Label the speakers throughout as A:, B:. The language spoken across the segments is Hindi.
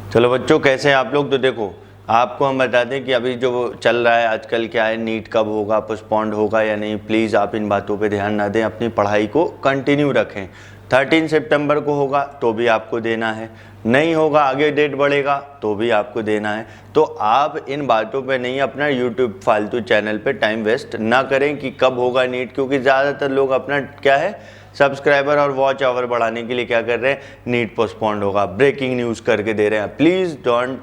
A: चलो बच्चों, कैसे हैं आप लोग। तो देखो, आपको हम बता दें कि अभी जो चल रहा है आजकल क्या है, नीट कब होगा, पोस्टपोन्ड होगा या नहीं। प्लीज़ आप इन बातों पे ध्यान ना दें, अपनी पढ़ाई को कंटिन्यू रखें। 13 सितंबर को होगा तो भी आपको देना है, नहीं होगा आगे डेट बढ़ेगा तो भी आपको देना है। तो आप इन बातों पे नहीं अपना यूट्यूब फालतू चैनल पे टाइम वेस्ट ना करें कि कब होगा नीट, क्योंकि ज़्यादातर लोग अपना क्या है सब्सक्राइबर और वॉच आवर बढ़ाने के लिए क्या कर रहे हैं, नीट पोस्टपोन्ड होगा, ब्रेकिंग न्यूज़ करके दे रहे हैं। Please don't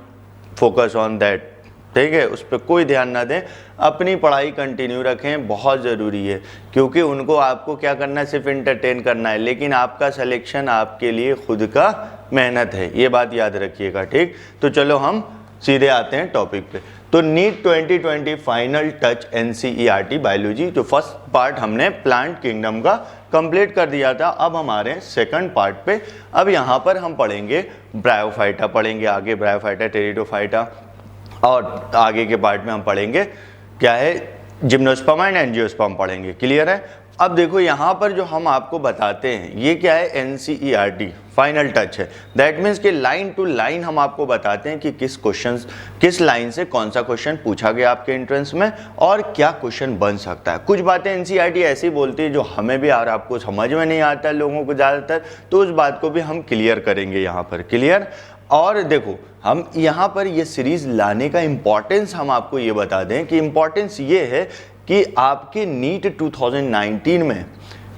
A: focus on that, ठीक है, उस पर कोई ध्यान ना दें, अपनी पढ़ाई कंटिन्यू रखें, बहुत ज़रूरी है। क्योंकि उनको आपको क्या करना है, सिर्फ इंटरटेन करना है, लेकिन आपका सिलेक्शन आपके लिए खुद का मेहनत है, ये बात याद रखिएगा, ठीक। तो चलो हम सीधे आते हैं टॉपिक पे। तो NEET 2020 final touch NCERT biology, जो फर्स्ट पार्ट हमने प्लांट किंगडम का कंप्लीट कर दिया था। अब हमारे सेकंड पार्ट पे, अब यहाँ पर हम पढ़ेंगे ब्रायोफाइटा, पढ़ेंगे आगे ब्रायोफाइटा, टेरिडोफाइटा, और आगे के पार्ट में हम पढ़ेंगे क्या है, जिम्नोस्पर्म एंड एंजियोस्पर्म पढ़ेंगे। क्लियर है। अब देखो यहाँ पर जो हम आपको बताते हैं ये क्या है, एनसीईआरटी फाइनल टच है। दैट मीन्स कि लाइन टू लाइन हम आपको बताते हैं कि किस लाइन से कौन सा क्वेश्चन पूछा गया आपके एंट्रेंस में और क्या क्वेश्चन बन सकता है। कुछ बातें एनसीईआरटी ऐसी बोलती है जो हमें भी और आपको समझ में नहीं आता है लोगों को ज़्यादातर, तो उस बात को भी हम क्लियर करेंगे यहाँ पर। क्लियर। और देखो, हम यहाँ पर ये सीरीज लाने का इम्पॉर्टेंस हम आपको ये बता दें कि इम्पॉर्टेंस ये है कि आपके नीट 2019 में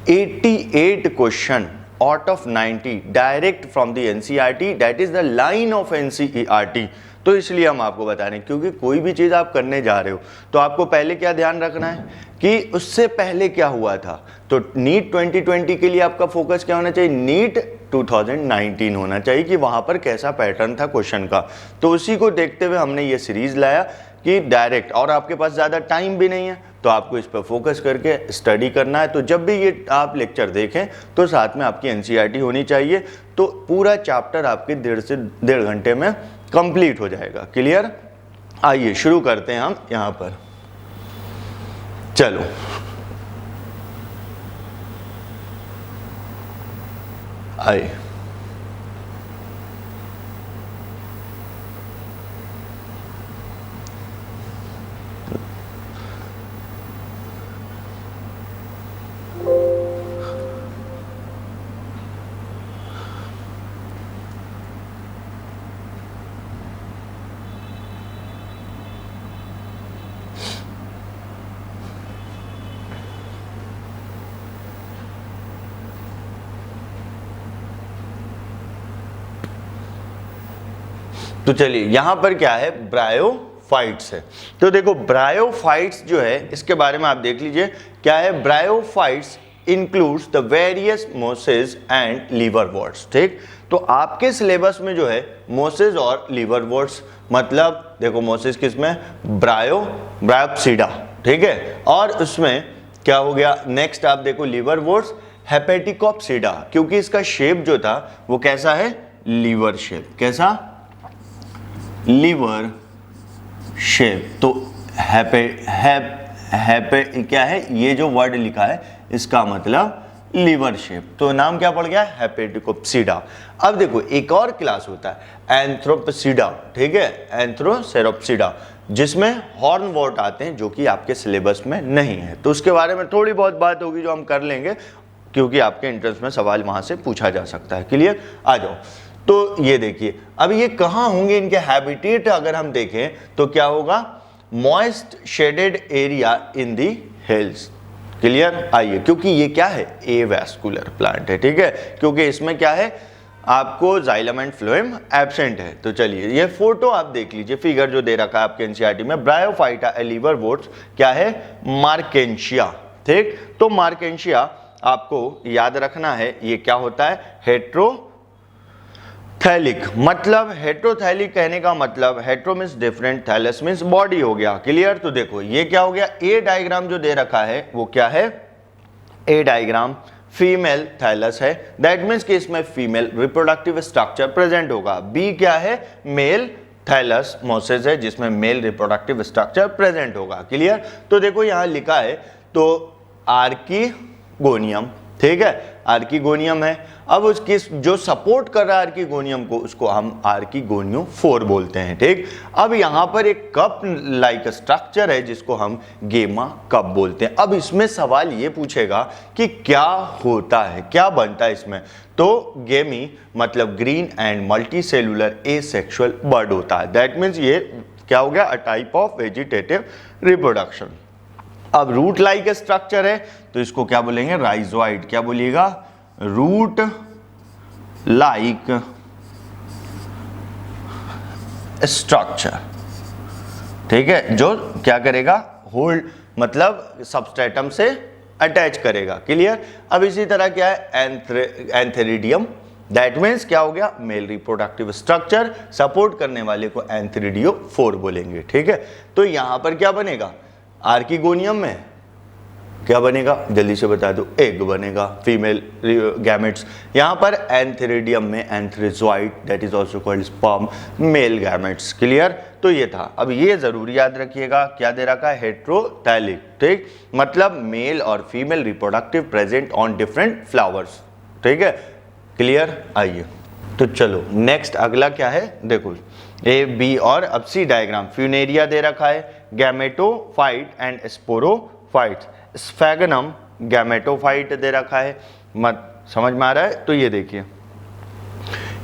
A: 88 question out of 90 direct from the NCERT, that is the line of NCERT. तो इसलिए हम आपको बता रहे हैं, क्योंकि कोई भी चीज़ आप करने जा रहे हो तो आपको पहले क्या ध्यान रखना है कि उससे पहले क्या हुआ था। तो नीट 2020 के लिए आपका फोकस क्या होना चाहिए, नीट 2019 होना चाहिए कि वहाँ पर कैसा पैटर्न था क्वेश्चन का। तो उसी को देखते हुए हमने ये सीरीज लाया कि डायरेक्ट, और आपके पास ज़्यादा टाइम भी नहीं है तो आपको इस पर फोकस करके स्टडी करना है। तो जब भी ये आप लेक्चर देखें तो साथ में आपकी एनसीईआरटी होनी चाहिए, तो पूरा चैप्टर आपके 1.5 से 1.5 घंटे में कंप्लीट हो जाएगा। क्लियर। आइए शुरू करते हैं हम यहाँ पर। चलो आइए, तो चलिए यहाँ पर क्या है, ब्रायोफाइट्स है। तो देखो ब्रायोफाइट्स जो है इसके बारे में आप देख लीजिए क्या है। Bryophytes includes the various mosses and liverworts, ठीक। तो आपके सिलेबस में जो है मोसेस और लीवरवर्ट्स, मतलब देखो मोसेस किसमें, ब्रायोप्सिडा, ठीक है। और उसमें क्या हो गया, नेक्स्ट आप देखो लीवरवर्ट्स हेपेटिकोप्सिडा, क्योंकि इसका शेप जो था वो कैसा है, लीवर शेप। कैसा, लीवर शेप। तो क्या है, ये जो वर्ड लिखा है इसका मतलब लीवर शेप। तो नाम क्या पड़ गया, हेपेटिकोप्सिडा। अब देखो एक और क्लास होता है एंथ्रोप्सिडा, ठीक है, एंथ्रोसेरोप्सिडा, जिसमें हॉर्नवॉर्ट आते हैं जो कि आपके सिलेबस में नहीं है। तो उसके बारे में थोड़ी बहुत बात होगी जो हम कर लेंगे, क्योंकि आपके एंट्रेंस में सवाल वहां से पूछा जा सकता है। क्लियर। आ जाओ। तो ये देखिए अब ये कहाँ होंगे, इनके हैबिटेट अगर हम देखें तो क्या होगा, moist shaded area in the hills. Clear. आइए, क्योंकि ये क्या है, एवास्कुलर प्लांट है, ठीक है, क्योंकि इसमें क्या है, आपको जाइलम एंड फ्लोएम एब्सेंट है। तो चलिए ये फोटो आप देख लीजिए, फिगर जो दे रखा है आपके एनसीईआरटी में, ब्रायोफाइटा लीवरवर्ट्स क्या है, मार्केंशिया, ठीक। तो मार्केंशिया आपको याद रखना है, ये क्या होता है, हेट्रोथैलिक, मतलब हेट्रोथैलिक कहने का मतलब, hetero means different, thallus means body हो गया। क्लियर। तो देखो ये क्या हो गया, ए डायग्राम जो दे रखा है वो क्या है, ए डायग्राम फीमेल थैलस है, दैट मीन्स कि इसमें फीमेल रिप्रोडक्टिव स्ट्रक्चर प्रेजेंट होगा। बी क्या है, मेल थैलस मोसेस है जिसमें मेल रिप्रोडक्टिव स्ट्रक्चर प्रेजेंट होगा। क्लियर। तो देखो यहां लिखा है, तो आर्किगोनियम ठीक है, आर्किगोनियम है। अब उसकी जो सपोर्ट कर रहा है आर्किगोनियम को, उसको हम आर्किगोनियो 4 बोलते हैं। ठीक, अब यहाँ पर एक कप लाइक स्ट्रक्चर है जिसको हम गेमा कप बोलते हैं। अब इसमें सवाल ये पूछेगा कि क्या होता है, क्या बनता है इसमें। तो गेमी मतलब green and multi cellular asexual bird होता है। दैट मीन्स ये क्या हो गया, अ टाइप ऑफ वेजिटेटिव रिप्रोडक्शन। अब रूट लाइक स्ट्रक्चर है तो इसको क्या बोलेंगे, राइजोइड। क्या बोलिएगा, रूट लाइक स्ट्रक्चर। ठीक है, जो क्या करेगा, होल्ड मतलब सबस्ट्रेटम से अटैच करेगा। क्लियर। अब इसी तरह क्या है, एंथेरिडियम। दैट मीन्स क्या हो गया, मेल रिप्रोडक्टिव स्ट्रक्चर, सपोर्ट करने वाले को एंथेरिडियो 4 बोलेंगे। ठीक है, तो यहां पर क्या बनेगा, आर्किगोनियम में क्या बनेगा, जल्दी से बता दो, एग बनेगा, फीमेल गैमेट्स। यहां पर एंथेरिडियम में antherozoid, that is also called sperm, male gametes. Clear. तो ये था। अब ये जरूर याद रखिएगा, क्या दे रखा है, हेट्रोथैलिक। ठीक, मतलब मेल और female reproductive present on different flowers. ठीक है, क्लियर। आइए तो चलो नेक्स्ट अगला क्या है, देखो ए बी और अब सी डायग्राम। फ्यूनेरिया दे रखा है, gametophyte and sporophyte. Sphagnum gametophyte दे रखा है, मत समझ में आ रहा है। तो ये देखिए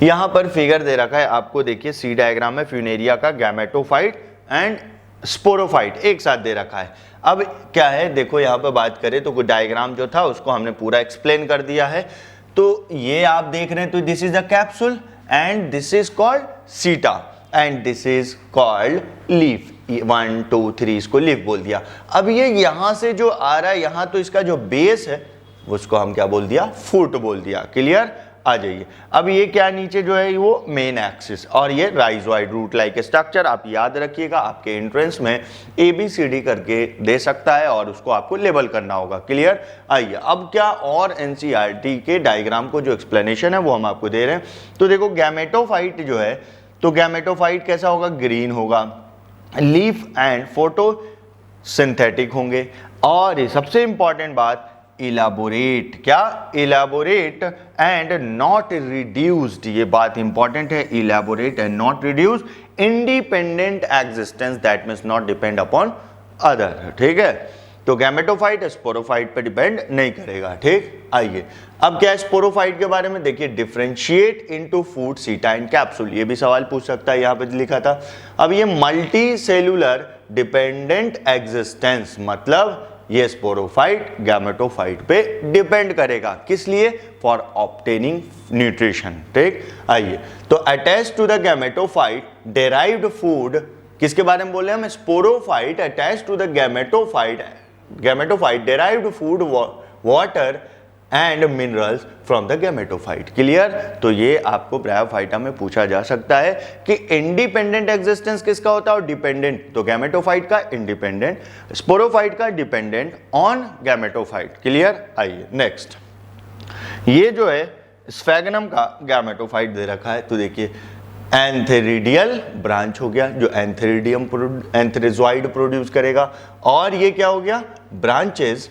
A: यहां पर फिगर दे रखा है आपको, देखिए सी डायग्राम में फ्यूनेरिया का गैमेटोफाइट एंड स्पोरोफाइट एक साथ दे रखा है। अब क्या है, देखो यहां पर बात करें तो डायग्राम जो था उसको हमने पूरा एक्सप्लेन कर दिया है। तो ये आप देख रहे हैं, तो this is the capsule and this is called seta and this is called leaf. 1 2 3 इसको लीफ बोल दिया। अब ये यहां से जो आ रहा है, यहां तो इसका जो बेस है उसको हम क्या बोल दिया, फुट बोल दिया। क्लियर। आ जाइए, अब ये क्या नीचे जो है वो मेन एक्सिस और ये राइजोइड रूट लाइक स्ट्रक्चर। आप याद रखिएगा, आपके एंट्रेंस में ABCD करके दे सकता है और उसको आपको लेबल करना होगा। क्लियर। आइए अब क्या और NCERT के डायग्राम को जो एक्सप्लेनेशन है वो हम आपको दे रहे हैं। तो देखो गैमेटोफाइट जो है, तो गैमेटोफाइट कैसा होगा, ग्रीन होगा, लीफ एंड फोटो सिंथेटिक होंगे। और ये सबसे इंपॉर्टेंट बात, इलाबोरेट, क्या, इलाबोरेट एंड नॉट रिड्यूस्ड। ये बात इंपॉर्टेंट है, elaborate and not reduced, independent existence, that means not depend upon other. ठीक है, तो गैमेटोफाइट स्पोरोफाइट पे डिपेंड नहीं करेगा। ठीक। आइए अब क्या है स्पोरोफाइट के बारे में, देखिए differentiate into food, seta and capsule. ये भी सवाल पूछ सकता है, यहां पे लिखा था। अब ये मल्टी सेलुलर डिपेंडेंट एग्जिस्टेंस, मतलब ये स्पोरोफाइट गैमेटोफाइट पे डिपेंड करेगा, किस लिए, फॉर ऑब्टेनिंग न्यूट्रिशन। ठीक। आइए तो attach to the gametophyte derived food, किसके बारे में बोल रहे हैं हम, sporophyte attach to the gametophyte derived food, water and minerals from the gametophyte. Clear. तो ये आपको ब्रायोफाइटा में पूछा जा सकता है कि इंडिपेंडेंट एग्जिस्टेंस किसका होता है और डिपेंडेंट। तो गैमेटोफाइट का इंडिपेंडेंट, स्पोरोफाइट का डिपेंडेंट ऑन गैमेटोफाइट। क्लियर। आइए नेक्स्ट, ये जो है स्फैगनम का गैमेटोफाइट दे रखा है। तो देखिए एंथेरिडियल ब्रांच हो गया जो एंथेरिडियम एंथेरिजोइड प्रोड्यूस करेगा, और ये क्या हो गया, ब्रांचेस,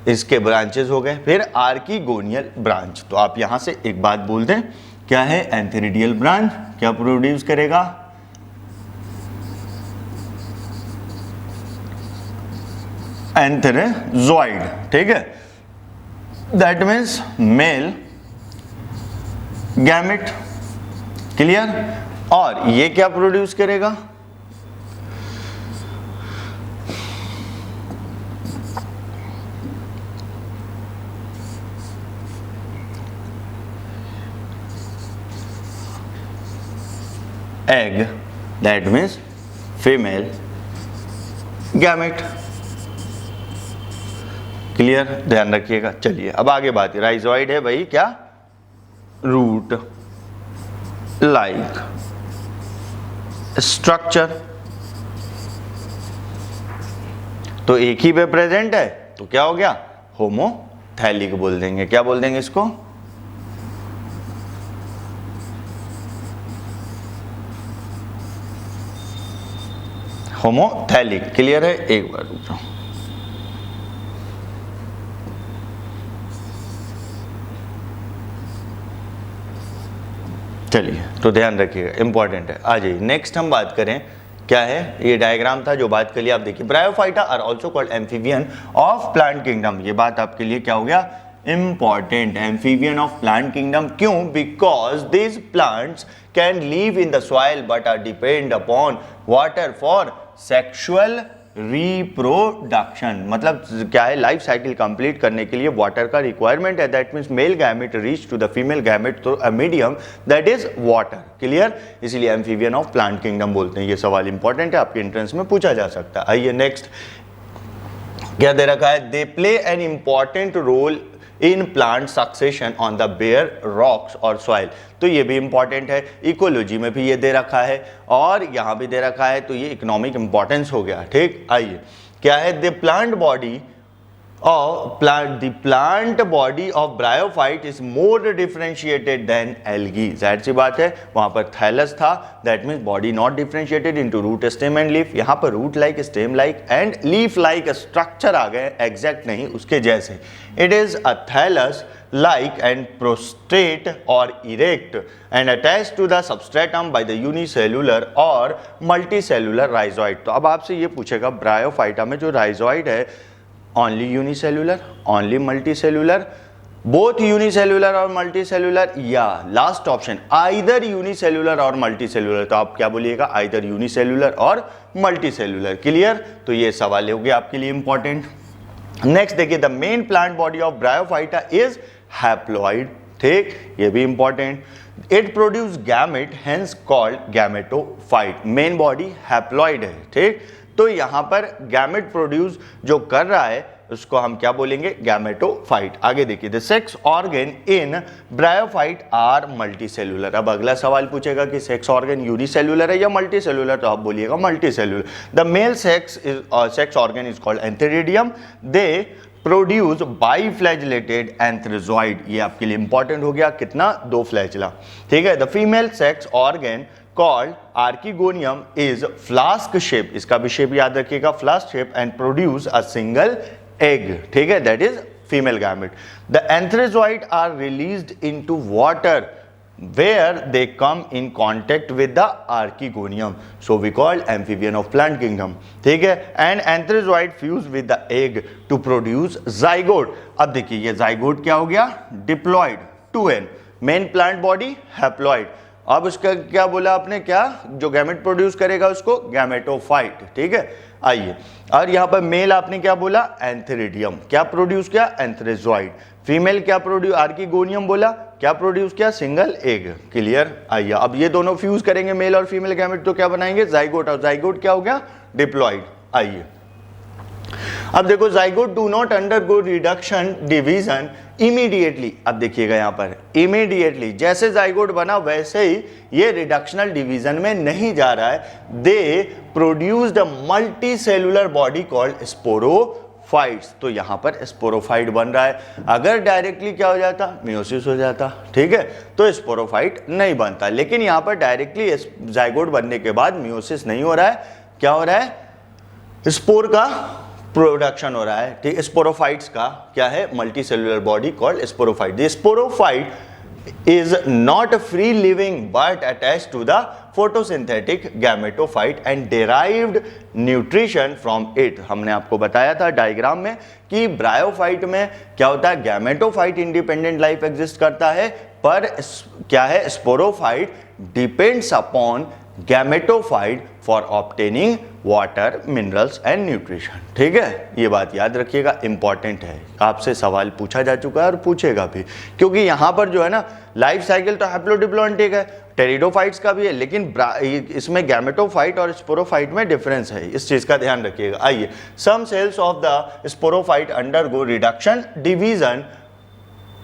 A: इसके ब्रांचेस हो गए। फिर आर्किगोनियल ब्रांच। तो आप यहां से एक बात बोल दें, क्या है, एंथेरिडियल ब्रांच क्या प्रोड्यूस करेगा, एंथेरिजोइड। ठीक है, that means male gamete. Clear. और ये क्या प्रोड्यूस करेगा, egg, that means female gamete. Clear, ध्यान रखिएगा। चलिए अब आगे बात है, राइजोइड है भाई क्या, रूट लाइक स्ट्रक्चर। तो एक ही पे प्रेजेंट है तो क्या हो गया, होमोथैलिक बोल देंगे। क्या बोल देंगे इसको, होमोथैलिक। क्लियर है। एक बार रुक जाओ, चलिए तो ध्यान रखिएगा, इंपॉर्टेंट है। आ जाइए नेक्स्ट हम बात करें, क्या है ये डायग्राम था जो बात कर लिया। आप देखिए bryophyta are also called amphibian of plant kingdom. ये बात आपके लिए क्या हो गया, important, amphibian of plant kingdom. क्यों? Because this plants can live in the soil but are depend upon water for sexual reproduction. मतलब क्या है, लाइफ साइकिल कंप्लीट करने के लिए वाटर का रिक्वायरमेंट है। That means male gamete reach to the female gamete through a medium that is water. Clear? इसीलिए एम्फीबियन ऑफ प्लांट किंगडम बोलते हैं। ये सवाल इंपॉर्टेंट है, आपके एंट्रेंस में पूछा जा सकता है। आइए नेक्स्ट क्या दे रखा है, they play an important role in plant succession on the bare rocks और सॉइल। तो ये भी इंपॉर्टेंट है, इकोलॉजी में भी ये दे रखा है और यहाँ भी दे रखा है, तो ये इकोनॉमिक इंपॉर्टेंस हो गया। ठीक, आइए क्या है, the plant body of bryophyte is more differentiated than algae. जाहिर सी बात है, वहां पर थैलस था, that means body not differentiated into root, stem and leaf. यहाँ पर root like, stem like and leaf like structure आ गए, एग्जैक्ट नहीं उसके जैसे। It is a thallus like and prostrate or erect and attached to the substratum by the unicellular or multicellular rhizoid। तो अब आपसे ये पूछेगा ब्रायोफाइटा में जो राइजोइड है, only unicellular, only multicellular, both unicellular और मल्टीसेल्युलर, या लास्ट ऑप्शन आइदर यूनिसेल्युलर और मल्टीसेल्युलर। तो आप क्या बोलिएगा, आइदर यूनिसेल्युलर और मल्टीसेल्युलर। क्लियर? तो ये सवाल हो गया आपके लिए इंपॉर्टेंट। नेक्स्ट देखिए, the main plant body of bryophyta is haploid. ठीक, ये भी important. It produce gamete hence called gametophyte. Main body haploid है। ठीक, तो यहां पर गैमेट प्रोड्यूस जो कर रहा है उसको हम क्या बोलेंगे, गैमेटोफाइट। आगे देखिए, the sex organ in bryophyte are multicellular. अब अगला सवाल पूछेगा कि सेक्स ऑर्गन यूनिसेल्युलर है या मल्टीसेल्युलर, तो आप बोलिएगा multicellular. The male sex organ is called antheridium. They produce biflagellated antherozoid. ये आपके लिए इंपॉर्टेंट हो गया, कितना, 2 फ्लैजिला। ठीक है, the female sex organ called archegonium is flask shape. इसका भी शेप याद रखिएगा, flask shape, and produce a single egg. ठीक है, that is female gamete. The antherozoid are released into water where they come in contact with the archegonium, so we call amphibian of plant kingdom। ठीक है, and anthrazoid fuse with the egg to produce zygote। अब देखिए ये zygote क्या हो गया, diploid 2n, main plant body haploid। अब उसका क्या बोला आपने, क्या जो गैमेट प्रोड्यूस करेगा उसको गैमेटोफाइट। ठीक है, आइए, और यहाँ पर मेल आपने क्या बोला, एंथेरिडियम। क्या प्रोड्यूस किया, एंथ्रेजॉइड। फीमेल क्या प्रोड्यूस, आर्किगोनियम बोला, क्या प्रोड्यूस किया, सिंगल एग। क्लियर? आइए, अब ये दोनों फ्यूज करेंगे मेल और फीमेल गैमेट, तो क्या बनाएंगे, जाइगोट। और जाइगोट क्या हो गया, डिप्लॉइड। आइए अब देखो, zygote do not undergo reduction division immediately. अब देखिएगा यहाँ पर इमीडिएटली, जैसे जाइगोट बना वैसे ही ये रिडक्शनल डिवीजन में नहीं जा रहा है। दे produced a multicellular body called sporophytes. तो यहाँ पर स्पोरोफाइट बन रहा है। अगर डायरेक्टली क्या हो जाता, मियोसिस हो जाता। ठीक है, तो स्पोरोफाइट नहीं बनता। लेकिन यहाँ पर डायरेक्टली जाइगोट बनने के बाद मियोसिस नहीं हो रहा है, क्या हो रहा है, स्पोर का प्रोडक्शन हो रहा है। ठीक, स्पोरोफाइट्स का क्या है, multicellular body called sporophyte. The sporophyte is not free living but attached to the photosynthetic gametophyte and derived nutrition from it. हमने आपको बताया था डायग्राम में कि ब्रायोफाइट में क्या होता है, गैमेटोफाइट इंडिपेंडेंट लाइफ एग्जिस्ट करता है, पर क्या है, sporophyte depends upon gametophyte for obtaining water, minerals and nutrition. ठीक है, ये बात याद रखिएगा, इंपॉर्टेंट है, आपसे सवाल पूछा जा चुका है और पूछेगा भी, क्योंकि यहाँ पर जो है ना लाइफ साइकिल तो हैप्लोडिप्लोइंटिक है, टेरिडोफाइट्स का भी है, लेकिन इसमें गैमेटोफाइट और स्पोरोफाइट में डिफरेंस है, इस चीज का ध्यान रखिएगा। आइए, some cells of the sporophyte undergo reduction division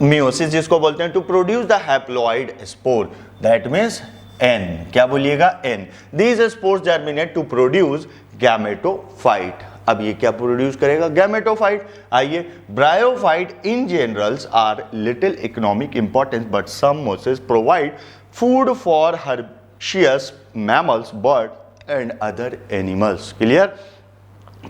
A: meiosis जिसको बोलते हैं, to produce the haploid spore, that means N। क्या बोलिएगा, N। These spores germinate to produce gametophyte। अब ये क्या प्रोड्यूस करेगा, गैमेटोफाइट। आइए, bryophyte in generals are little economic importance but some mosses provide food for herbaceous mammals, bird and other animals. Clear?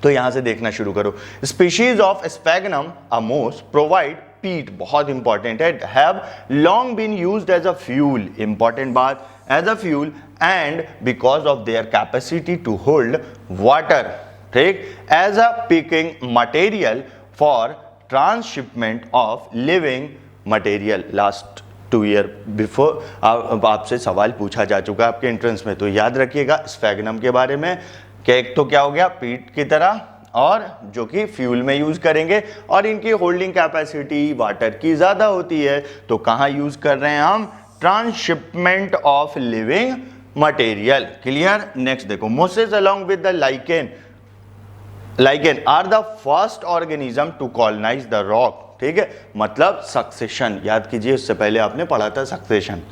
A: तो यहां से देखना शुरू करो। Species of Sphagnum a moss provide peat बहुत इंपॉर्टेंट है, have long been used as a fuel, important बात, as a fuel and because of their capacity to hold water, ठीक, as a packing material for transshipment of living material. Last 2 year before आपसे सवाल पूछा जा चुका है आपके एंट्रेंस में, तो याद रखिएगा स्फेगनम के बारे में कि एक तो क्या हो गया पीट की तरह, और जो कि फ्यूल में यूज करेंगे, और इनकी होल्डिंग कैपेसिटी वाटर की ज्यादा होती है, तो कहाँ यूज कर रहे हैं हम, transshipment of living material, clear. Next देखो, mosses along with the lichen are the first organism to colonise the rock, ठीक है, मतलब सक्सेशन, याद कीजिए उससे पहले आपने पढ़ा था succession,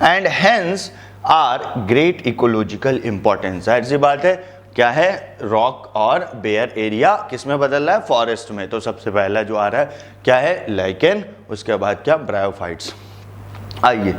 A: and hence are great ecological importance. जाहिर सी बात है, क्या है, रॉक और बेयर एरिया किस में बदल रहा है, फॉरेस्ट में, तो सबसे पहला जो आ रहा है क्या है, लाइकेन, उसके बाद क्या, ब्रायोफाइट्स। आइए,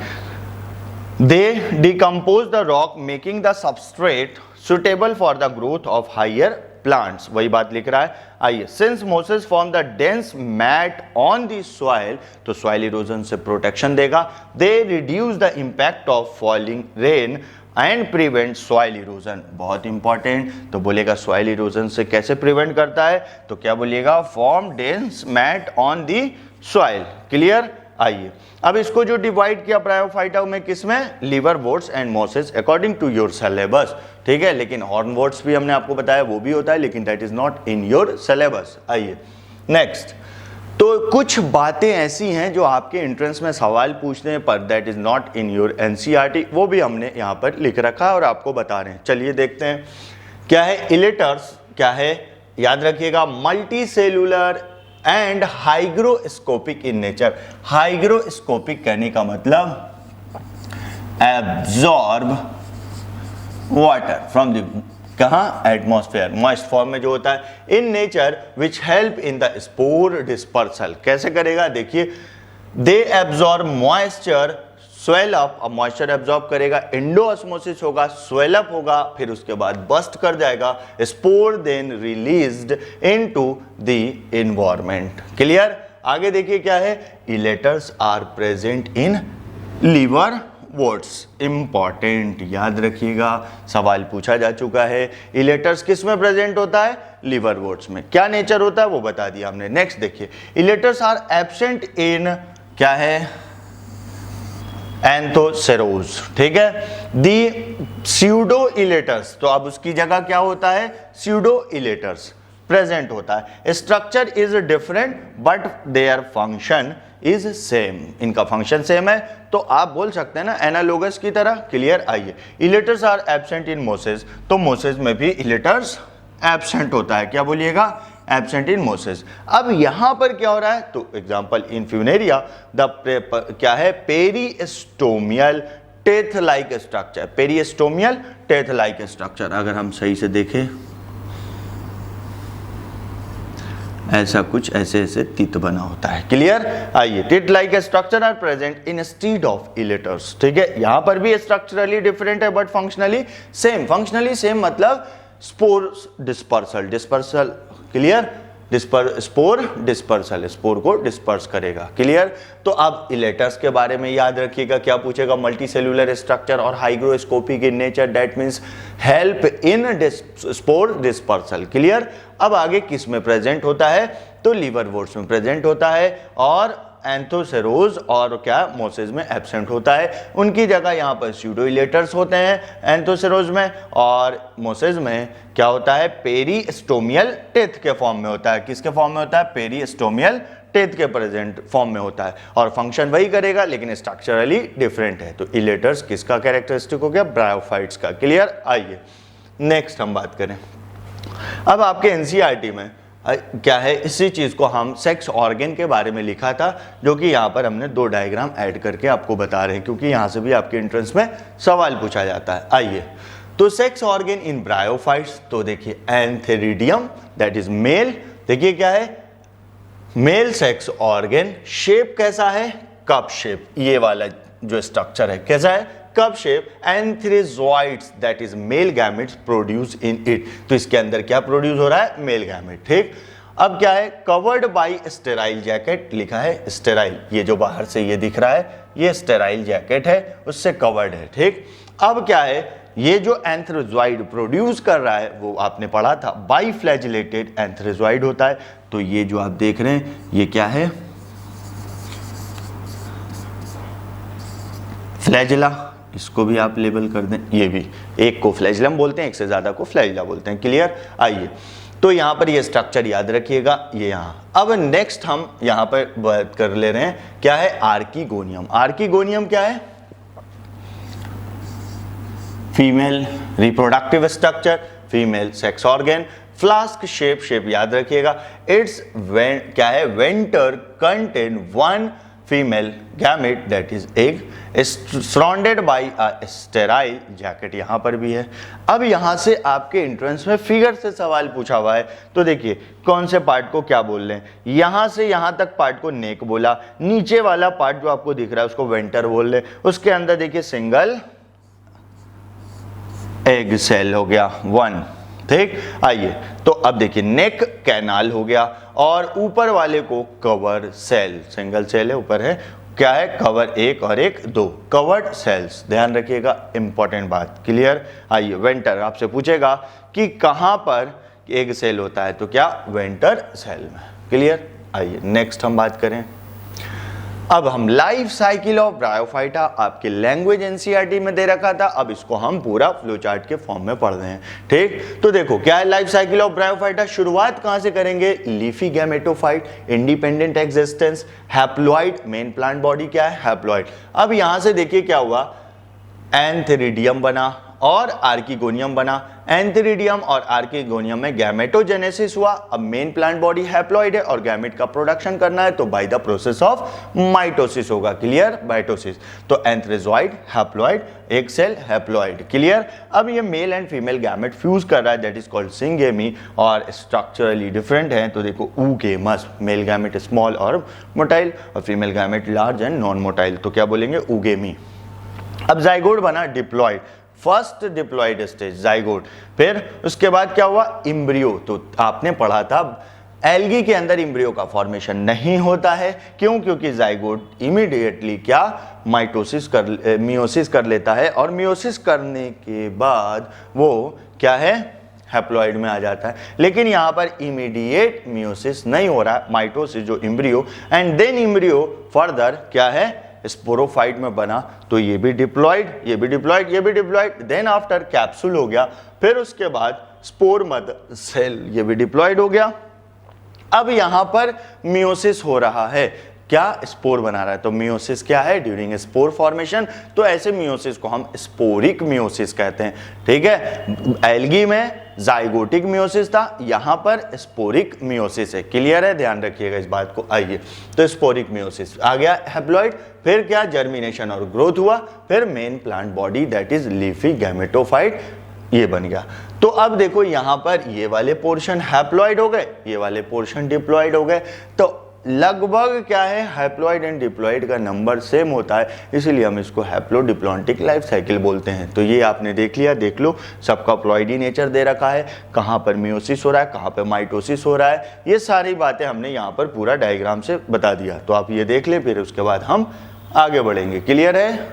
A: they decompose the rock making the substrate suitable for the growth of higher plants, वही बात लिख रहा है। आइए, since mosses form the dense mat on the soil, तो सॉइल इरोजन से प्रोटेक्शन देगा, they reduce the impact of falling rain and prevent soil erosion, बहुत इंपॉर्टेंट, तो बोलेगा सॉइल इरोजन से कैसे प्रिवेंट करता है, तो क्या बोलिएगा, form dense mat on the soil, clear. आइए, अब इसको जो डिवाइड किया ब्रायोफाइटा में किसमें, liverworts and mosses according to your syllabus, ठीक है, लेकिन हॉर्नवोर्ट्स भी हमने आपको बताया वो भी होता है, लेकिन that is not in your syllabus. आइए नेक्स्ट, तो कुछ बातें ऐसी हैं जो आपके एंट्रेंस में सवाल पूछते हैं पर that is not in your NCERT, वो भी हमने यहाँ पर लिख रखा है और आपको बता रहे हैं। चलिए देखते हैं क्या है, इलेटर्स क्या है, याद रखिएगा, multi cellular and hygroscopic in nature. Hygroscopic कहने का मतलब एब्जॉर्ब वाटर फ्रॉम द कहाँ, एटमॉस्फेयर, मॉइस्ट फॉर्म में जो होता है, in nature which help in the spore dispersal. कैसे करेगा, देखिए, they absorb moisture, swell up, अब मॉइस्चर एब्जॉर्ब करेगा, एंडोऑस्मोसिस होगा, स्वेल अप होगा, फिर उसके बाद बस्ट कर जाएगा, spore then released into the environment, clear. आगे देखिए क्या है, elaters are present in liver votes, important, याद रखिएगा सवाल पूछा जा चुका है, इलेटर्स किस में प्रेजेंट होता है, लिवर वोट्स में। क्या नेचर होता है वो बता दिया हमने। नेक्स्ट देखिए, इलेटर्स आर एब्सेंट इन क्या है, एंथोसेरोज, ठीक है, दी स्यूडो इलेटर्स, तो अब उसकी जगह क्या होता है, स्यूडो इलेटर्स प्रेजेंट होता है। Structure is different but their function is same, इनका फंक्शन सेम है, तो आप बोल सकते हैं ना एनालोगस की तरह, क्लियर। आइए, elaters are absent in mosses, तो मोसेस में भी इलेटर्स एब्सेंट होता है, क्या बोलिएगा, एब्सेंट इन मोसेस। अब यहां पर क्या हो रहा है, तो एग्जांपल इन फ्यूनेरिया द क्या है, peristomial teeth like structure, peristomial teeth like structure, अगर हम सही से देखें ऐसा कुछ ऐसे ऐसे तीत बना होता है, क्लियर। आइए, teeth like structure are present instead of elaters, ठीक है, यहां पर भी स्ट्रक्चरली डिफरेंट है but functionally same. Functionally same मतलब spore dispersal, dispersal, clear, spore dispersal, spore को डिस्पर्स करेगा, क्लियर। तो अब इलेटर्स के बारे में याद रखिएगा, क्या पूछेगा, मल्टी सेलुलर स्ट्रक्चर और hygroscopic in nature, that means help in spore dispersal, clear. अब आगे किस में प्रेजेंट होता है, तो लिवर वोट्स में प्रेजेंट होता है, और एंथोसेरोज और क्या मोसेस में एब्सेंट होता है, उनकी जगह यहाँ पर स्यूडो इलेटर्स होते हैं एंथोसेरोज में, और मोसेस में क्या होता है, पेरिस्टोमियल टेथ के फॉर्म में होता है। किसके फॉर्म में होता है, पेरिस्टोमियल टेथ के प्रेजेंट फॉर्म में होता है, और फंक्शन वही करेगा लेकिन स्ट्रक्चरली डिफरेंट है। तो इलेटर्स किसका कैरेक्टरिस्टिक हो गया, ब्रायोफाइट्स का, क्लियर। आइए नेक्स्ट हम बात करें, अब आपके एनसीईआरटी में क्या है, इसी चीज को हम सेक्स ऑर्गन के बारे में लिखा था, जो कि यहाँ पर हमने 2 डायग्राम ऐड करके आपको बता रहे हैं, क्योंकि यहाँ से भी आपके एंट्रेंस में सवाल पूछा जाता है। आइए, तो सेक्स ऑर्गन इन ब्रायोफाइट्स, तो देखिए एंथेरिडियम दैट इज मेल, देखिए क्या है, मेल सेक्स ऑर्गन, शेप कैसा है, कप शेप, ये वाला जो स्ट्रक्चर है कैसा है, cup shape, antherozoids that is male gametes produce in it, तो इसके अंदर क्या प्रोड्यूस हो रहा है, मेल गैमेट, ठीक। अब क्या है, कवर्ड बाय स्टेराइल जैकेट लिखा है, स्टेराइल, ये जो बाहर से ये दिख रहा है ये स्टेराइल जैकेट है, उससे कवर्ड है, ठीक। अब क्या है, ये जो एंथ्रेजोइड प्रोड्यूस कर रहा है वो आपने पढ़ा था बाइफ्लैजिलेटेड एंथ्रेजोइड होता है। तो ये जो आप देख रहे हैं ये क्या है, फ्लैजिला, इसको भी आप लेबल कर दें, ये भी, एक को फ्लैजिलम बोलते हैं, एक से ज्यादा को फ्लैजिला बोलते हैं, क्लियर। आइए, तो यहां पर ये स्ट्रक्चर याद रखिएगा, ये यहां। अब नेक्स्ट हम यहां पर बात कर ले रहे हैं, क्या है, आर्किगोनियम। आर्किगोनियम क्या है, female reproductive structure, female sex organ, flask shape याद रखिएगा। इट्स क्या है, venter contain one female gamete that is egg surrounded by a sterile jacket, यहां पर भी है। अब यहां से आपके एंट्रेंस में फिगर से सवाल पूछा हुआ है, तो देखिए कौन से पार्ट को क्या बोल रहे हैं, यहां से यहां तक पार्ट को नेक बोला, नीचे वाला पार्ट जो आपको दिख रहा है उसको वेंटर बोल रहे, उसके अंदर देखिए सिंगल एग सेल हो गया, वन, ठीक। आइए, तो अब देखिए नेक कैनाल हो गया, और ऊपर वाले को कवर सेल, सिंगल सेल है, ऊपर है, क्या है, कवर एक और एक दो, कवर्ड सेल्स, ध्यान रखिएगा, इंपॉर्टेंट बात, क्लियर। आइए, वेंटर आपसे पूछेगा कि कहां पर एग सेल होता है, तो क्या, वेंटर सेल में, क्लियर। आइए नेक्स्ट हम बात करें, अब हम लाइफ साइकिल ऑफ ब्रायोफाइटा, आपके लैंग्वेज एनसीईआरटी में दे रखा था, अब इसको हम पूरा फ्लो चार्ट के फॉर्म में पढ़ रहे हैं, ठीक। तो देखो क्या है लाइफ साइकिल ऑफ ब्रायोफाइटा, शुरुआत कहां से करेंगे, leafy gametophyte, independent existence, haploid, main plant body क्या है, हैप्लॉइड। अब यहां से देखिए क्या हुआ, एंथेरिडियम बना और आर्किगोनियम बना, एंथेरिडियम और आर्किगोनियम में गैमेटोजेनेसिस हुआ। अब मेन प्लांट बॉडी हैप्लॉइड है और गैमेट का प्रोडक्शन करना है, तो by the process of mitosis होगा, क्लियर, माइटोसिस। तो एंथ्रेजॉइड, हैप्लॉइड, एक सेल, हैप्लॉइड, क्लियर। अब ये mail and female gamete fuse कर रहा है, दैट इज कॉल्ड सिंगेमी, और स्ट्रक्चरली डिफरेंट है, तो देखो ऊगेमस, मेल गैमेट स्मॉल और मोटाइल और female gamete large and non motile, तो क्या बोलेंगे, ऊगेमी। अब जाइगोट बना, diploid, first diploid stage zygote, फिर उसके बाद क्या हुआ, इम्ब्रियो। तो आपने पढ़ा था एल्गी के अंदर इम्ब्रियो का फॉर्मेशन नहीं होता है, क्यों, क्योंकि जाइगोट इमीडिएटली क्या, मियोसिस कर लेता है, और मियोसिस करने के बाद वो क्या है, हैप्लॉइड में आ जाता है। लेकिन यहां पर इमीडिएट मियोसिस नहीं हो रहा है, माइटोसिस जो embryo, and then embryo further क्या है, स्पोरोफाइट में बना, तो ये भी डिप्लॉइड, ये भी डिप्लॉइड, ये भी डिप्लॉइड, देन आफ्टर कैप्सूल हो गया, फिर उसके बाद स्पोर मदर सेल, ये भी डिप्लॉइड हो गया। अब यहां पर मियोसिस हो रहा है, क्या, स्पोर बना रहा है, तो मियोसिस क्या है, ड्यूरिंग स्पोर फॉर्मेशन, तो ऐसे मियोसिस को हम स्पोरिक मियोसिस कहते हैं, ठीक है। एल्गी में जाइगोटिक मियोसिस था, यहां पर स्पोरिक मियोसिस है, क्लियर है, ध्यान रखिएगा इस बात को। आइए, तो स्पोरिक मियोसिस आ गया, हैप्लॉइड, फिर क्या, जर्मिनेशन और ग्रोथ हुआ, फिर main plant body that is leafy gametophyte, ये बन गया। तो अब देखो यहां पर ये वाले पोर्शन हैप्लॉइड हो गए, ये वाले पोर्शन डिप्लॉइड हो गए, तो लगभग क्या है, हैप्लॉइड एंड डिप्लॉइड का नंबर सेम होता है, इसीलिए हम इसको हैप्लोडिप्लॉन्टिक लाइफ साइकिल बोलते हैं। तो ये आपने देख लिया, देख लो, सबका प्लॉइडी नेचर दे रखा है, कहाँ पर मियोसिस हो रहा है, कहाँ पर माइटोसिस हो रहा है, ये सारी बातें हमने यहाँ पर पूरा डायग्राम से बता दिया। तो आप ये देख ले, फिर उसके बाद हम आगे बढ़ेंगे, क्लियर है,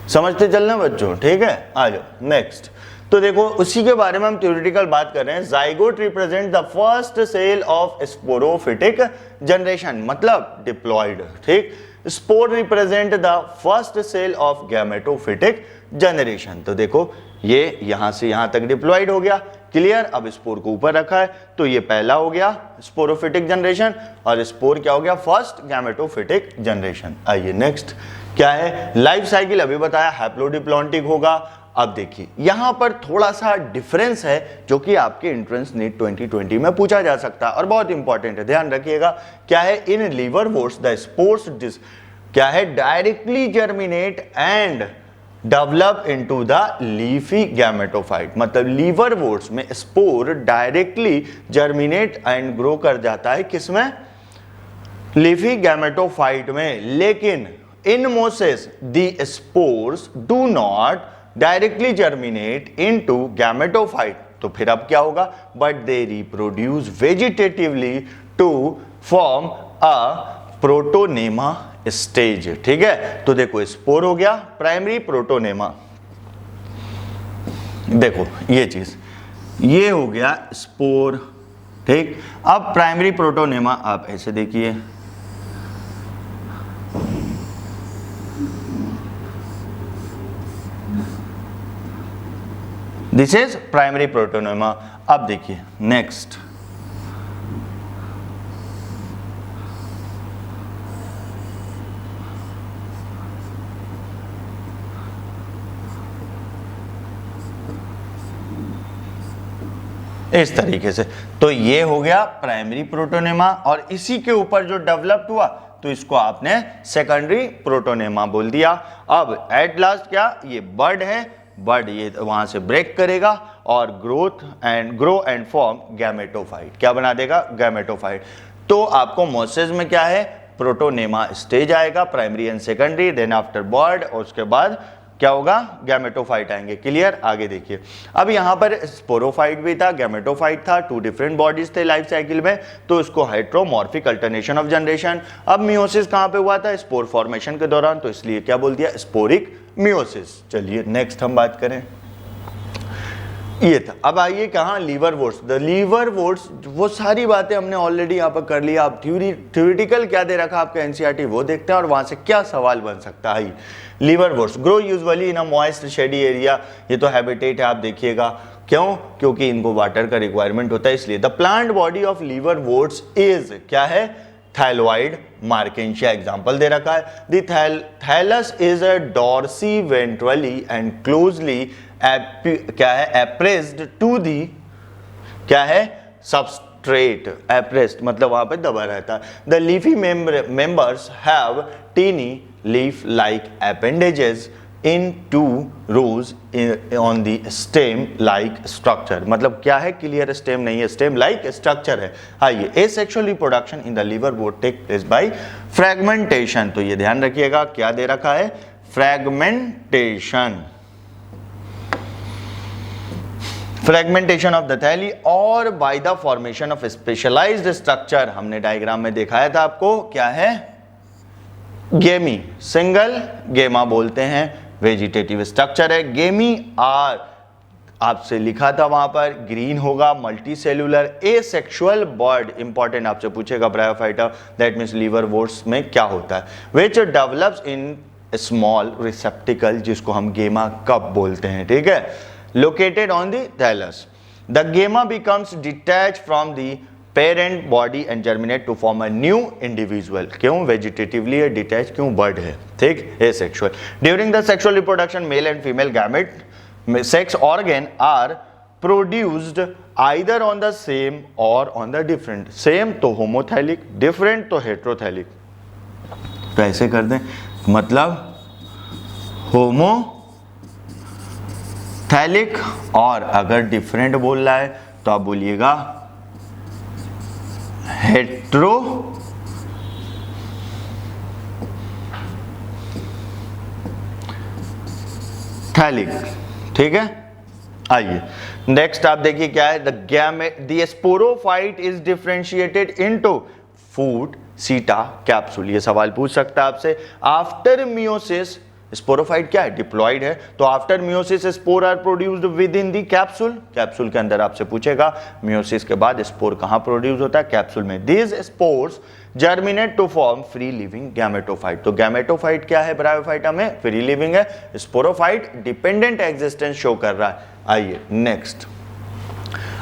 A: समझते चलना बच्चों, ठीक है। आ जाओ नेक्स्ट। तो देखो उसी के बारे में हम थ्योरेटिकल बात कर रहे हैं। Zygote represent the first cell of sporophytic generation, मतलब डिप्लॉइड, ठीक। Spore represent the first cell of gametophytic generation. तो देखो ये यहां से यहां तक डिप्लॉइड हो गया, क्लियर। अब स्पोर को ऊपर रखा है, तो ये पहला हो गया स्पोरोफिटिक जनरेशन, और स्पोर क्या हो गया, फर्स्ट गैमेटोफिटिक जनरेशन। आइए नेक्स्ट क्या है, लाइफ साइकिल अभी बताया, हैप्लोडिप्लॉन्टिक होगा। अब देखिए यहां पर थोड़ा सा डिफरेंस है, जो कि आपके एंट्रेंस नीट 2020 में पूछा जा सकता है और बहुत इंपॉर्टेंट है, ध्यान रखिएगा। क्या है, इन लीवरवोर्ट्स द स्पोर्स क्या है, directly germinate and develop into the leafy gametophyte, मतलब लीवरवोर्ट्स में spore directly germinate and grow कर जाता है, किसमें, लीफी गैमेटोफाइट में। लेकिन in mosses the spores do not directly germinate into gametophyte. तो फिर अब क्या होगा, but they reproduce vegetatively to form a protonema stage. ठीक है, तो देखो स्पोर हो गया, प्राइमरी प्रोटोनेमा, देखो ये चीज, ये हो गया स्पोर। ठीक, अब प्राइमरी प्रोटोनेमा आप ऐसे देखिए, दिस इज प्राइमरी प्रोटोनेमा। अब देखिए नेक्स्ट, इस तरीके से, तो ये हो गया प्राइमरी प्रोटोनेमा, और इसी के ऊपर जो डेवलप्ड हुआ तो इसको आपने सेकेंडरी प्रोटोनेमा बोल दिया। अब एट लास्ट क्या, ये बर्ड है, बर्ड ये वहां से ब्रेक करेगा और ग्रो एंड फॉर्म गैमेटोफाइट, क्या बना देगा, गैमेटोफाइट। तो आपको मोसेस में क्या है, प्रोटोनेमा स्टेज आएगा, primary and secondary, then after bird, और उसके बाद क्या होगा, गैमेटोफाइट आएंगे। क्लियर, आगे देखिए। अब यहाँ पर स्पोरोफाइट भी था, गैमेटोफाइट था, टू डिफरेंट बॉडीज थे लाइफ साइकिल में, तो इसको हेट्रोमॉर्फिक अल्टरनेशन ऑफ जनरेशन। अब मियोसिस कहाँ पे हुआ था, स्पोर फॉर्मेशन के दौरान, तो इसलिए क्या बोल दिया, स्पोरिक मियोसिस। चलिए नेक्स्ट हम बात करें, ये था। अब आइए कहाँ, liverworts. The liverworts, वो सारी बातें हमने ऑलरेडी यहाँ पर कर लिया। अब थ्योरेटिकल क्या दे रखा आपका एनसीईआरटी, वो देखते हैं और वहां से क्या सवाल बन सकता है। Liverworts grow usually in a moist shady area, ये तो हैबिटेट है, आप देखिएगा क्यों, क्योंकि इनको वाटर का रिक्वायरमेंट होता है इसलिए। The plant body of liverworts is क्या है, थैलोइड मार्केंशिया, एग्जांपल दे रखा है। The thallus is a dorsiventrally and closely क्या है, एप्रेस्ड टू दी, क्या है, सबस्ट्रेट, एप्रेस्ड मतलब वहां पे दबा रहता है। The leafy members have tiny leaf like appendages in two rows on the stem like structure, मतलब क्या है, क्लियर स्टेम नहीं है, स्टेम लाइक स्ट्रक्चर है। आइए, asexual reproduction in the liverworts take place by fragmentation, तो ये ध्यान रखिएगा क्या दे रखा है, fragmentation, fragmentation of the thalli, और by the formation of specialised structure, हमने डायग्राम में दिखाया था आपको, क्या है, गेमी, सिंगल गेमा बोलते हैं, वेजिटेटिव स्ट्रक्चर है। गेमी आर आपसे लिखा था वहां पर, ग्रीन होगा, multicellular, asexual bud, important आपसे पूछेगा Bryophyta, that means liverworts में क्या होता है, विच डेवलप्स इन स्मॉल रिसेप्टिकल, जिसको हम गेमा कप बोलते हैं। ठीक है, located on the thallus. The gamma becomes detached from the parent body and germinate to form a new individual. क्यों vegetatively है, detached क्यों, bird है। ठीक, asexual. During the sexual reproduction, male and female gamete sex organ are produced either on the same or on the different. Same तो homothallic, different तो heterothallic. तो ऐसे कर दें, मतलब होमो थैलिक, और अगर डिफरेंट बोल रहा है तो आप बोलिएगा हेट्रो थैलिक। ठीक है, आइए नेक्स्ट आप देखिए क्या है, the sporophyte is differentiated into food सीटा कैप्सूल, ये सवाल पूछ सकता है आपसे। आफ्टर मियोसिस स्पोरोफाइट क्या है, डिप्लॉइड है, तो after meiosis spore are produced within the capsule, capsule के अंदर आपसे पूछेगा मियोसिस के बाद स्पोर कहां प्रोड्यूस होता है, कैप्सूल में। These spores germinate to form free living gametophyte, तो गैमेटोफाइट क्या है ब्रायोफाइटा में, फ्री लिविंग है, स्पोरोफाइट डिपेंडेंट एग्जिस्टेंस शो कर रहा है। आइए नेक्स्ट,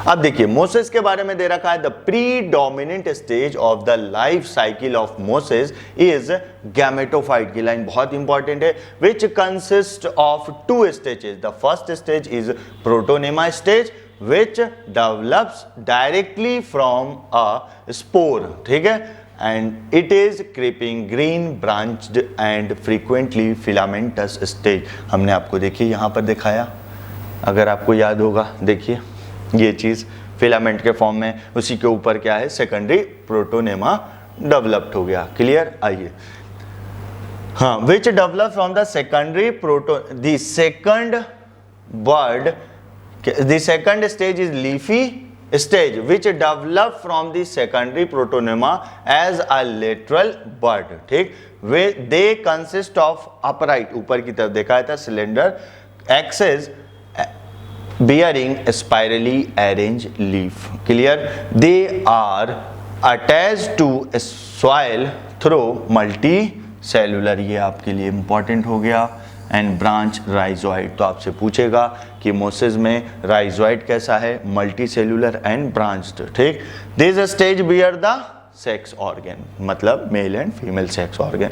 A: अब देखिए मोसेस के बारे में दे रखा है, the predominant stage of the life cycle of Moses is gametophyte, की लाइन बहुत इंपॉर्टेंट है, which consist of two stages. The first stage is protonema stage which develops directly from a spore, ठीक है, and it is creeping green branched and frequently filamentous stage। हमने आपको देखिए यहाँ पर दिखाया, अगर आपको याद होगा, देखिए ये चीज फिलामेंट के फॉर्म में, उसी के ऊपर क्या है, सेकेंडरी प्रोटोनेमा डेवलप्ड हो गया। क्लियर, आइए, हाँ, which develop from the secondary proto, the second bird, the second stage is leafy stage which develop from the secondary protonema as a lateral bud, ठीक, वे they consist of upright, ऊपर की तरफ देखा था cylinder axis bearing spirally arranged leaf, clear, they are attached to soil through multicellular, ये आपके लिए इंपॉर्टेंट हो गया, एंड ब्रांच राइजोइड, तो आपसे पूछेगा कि मोसेस में राइजोइड कैसा है, मल्टी सेलुलर एंड ब्रांच्ड, ठीक। This stage bear the sex organ, मतलब male and female sex organ.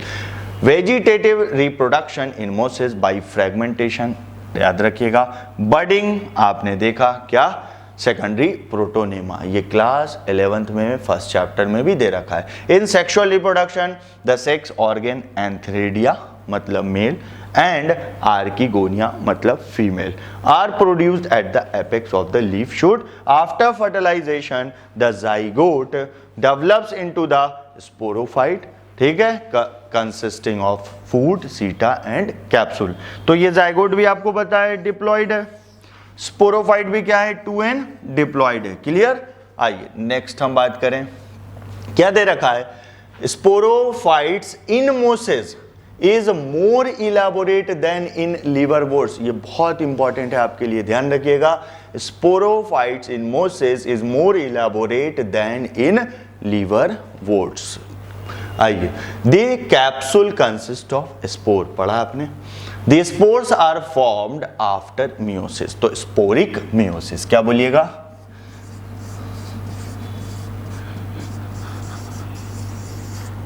A: Vegetative reproduction in mosses by fragmentation, याद रखिएगा। बडिंग आपने देखा क्या, सेकेंडरी प्रोटोनेमा, ये क्लास 11th में फर्स्ट चैप्टर में भी दे रखा है। In sexual reproduction the sex organ antheridia मतलब मेल एंड आर्किगोनिया मतलब female are produced at the apex of the leaf shoot. After fertilisation the zygote develops into the sporophyte, ठीक है, consisting of foot, seta and capsule. तो ये जाइगोट भी आपको पता है डिप्लॉइड है, स्पोरोफाइट भी क्या है, 2n डिप्लॉइड है, क्लियर। आइए नेक्स्ट हम बात करें, क्या दे रखा है, sporophytes in mosses is more elaborate than in liverworts, ये बहुत इंपॉर्टेंट है आपके लिए, ध्यान रखिएगा। Sporophytes in mosses is more elaborate than in liverworts. आइए, the capsule consist of spore, पढ़ा आपने। The spores are formed after meiosis, तो स्पोरिक मियोसिस, क्या बोलिएगा,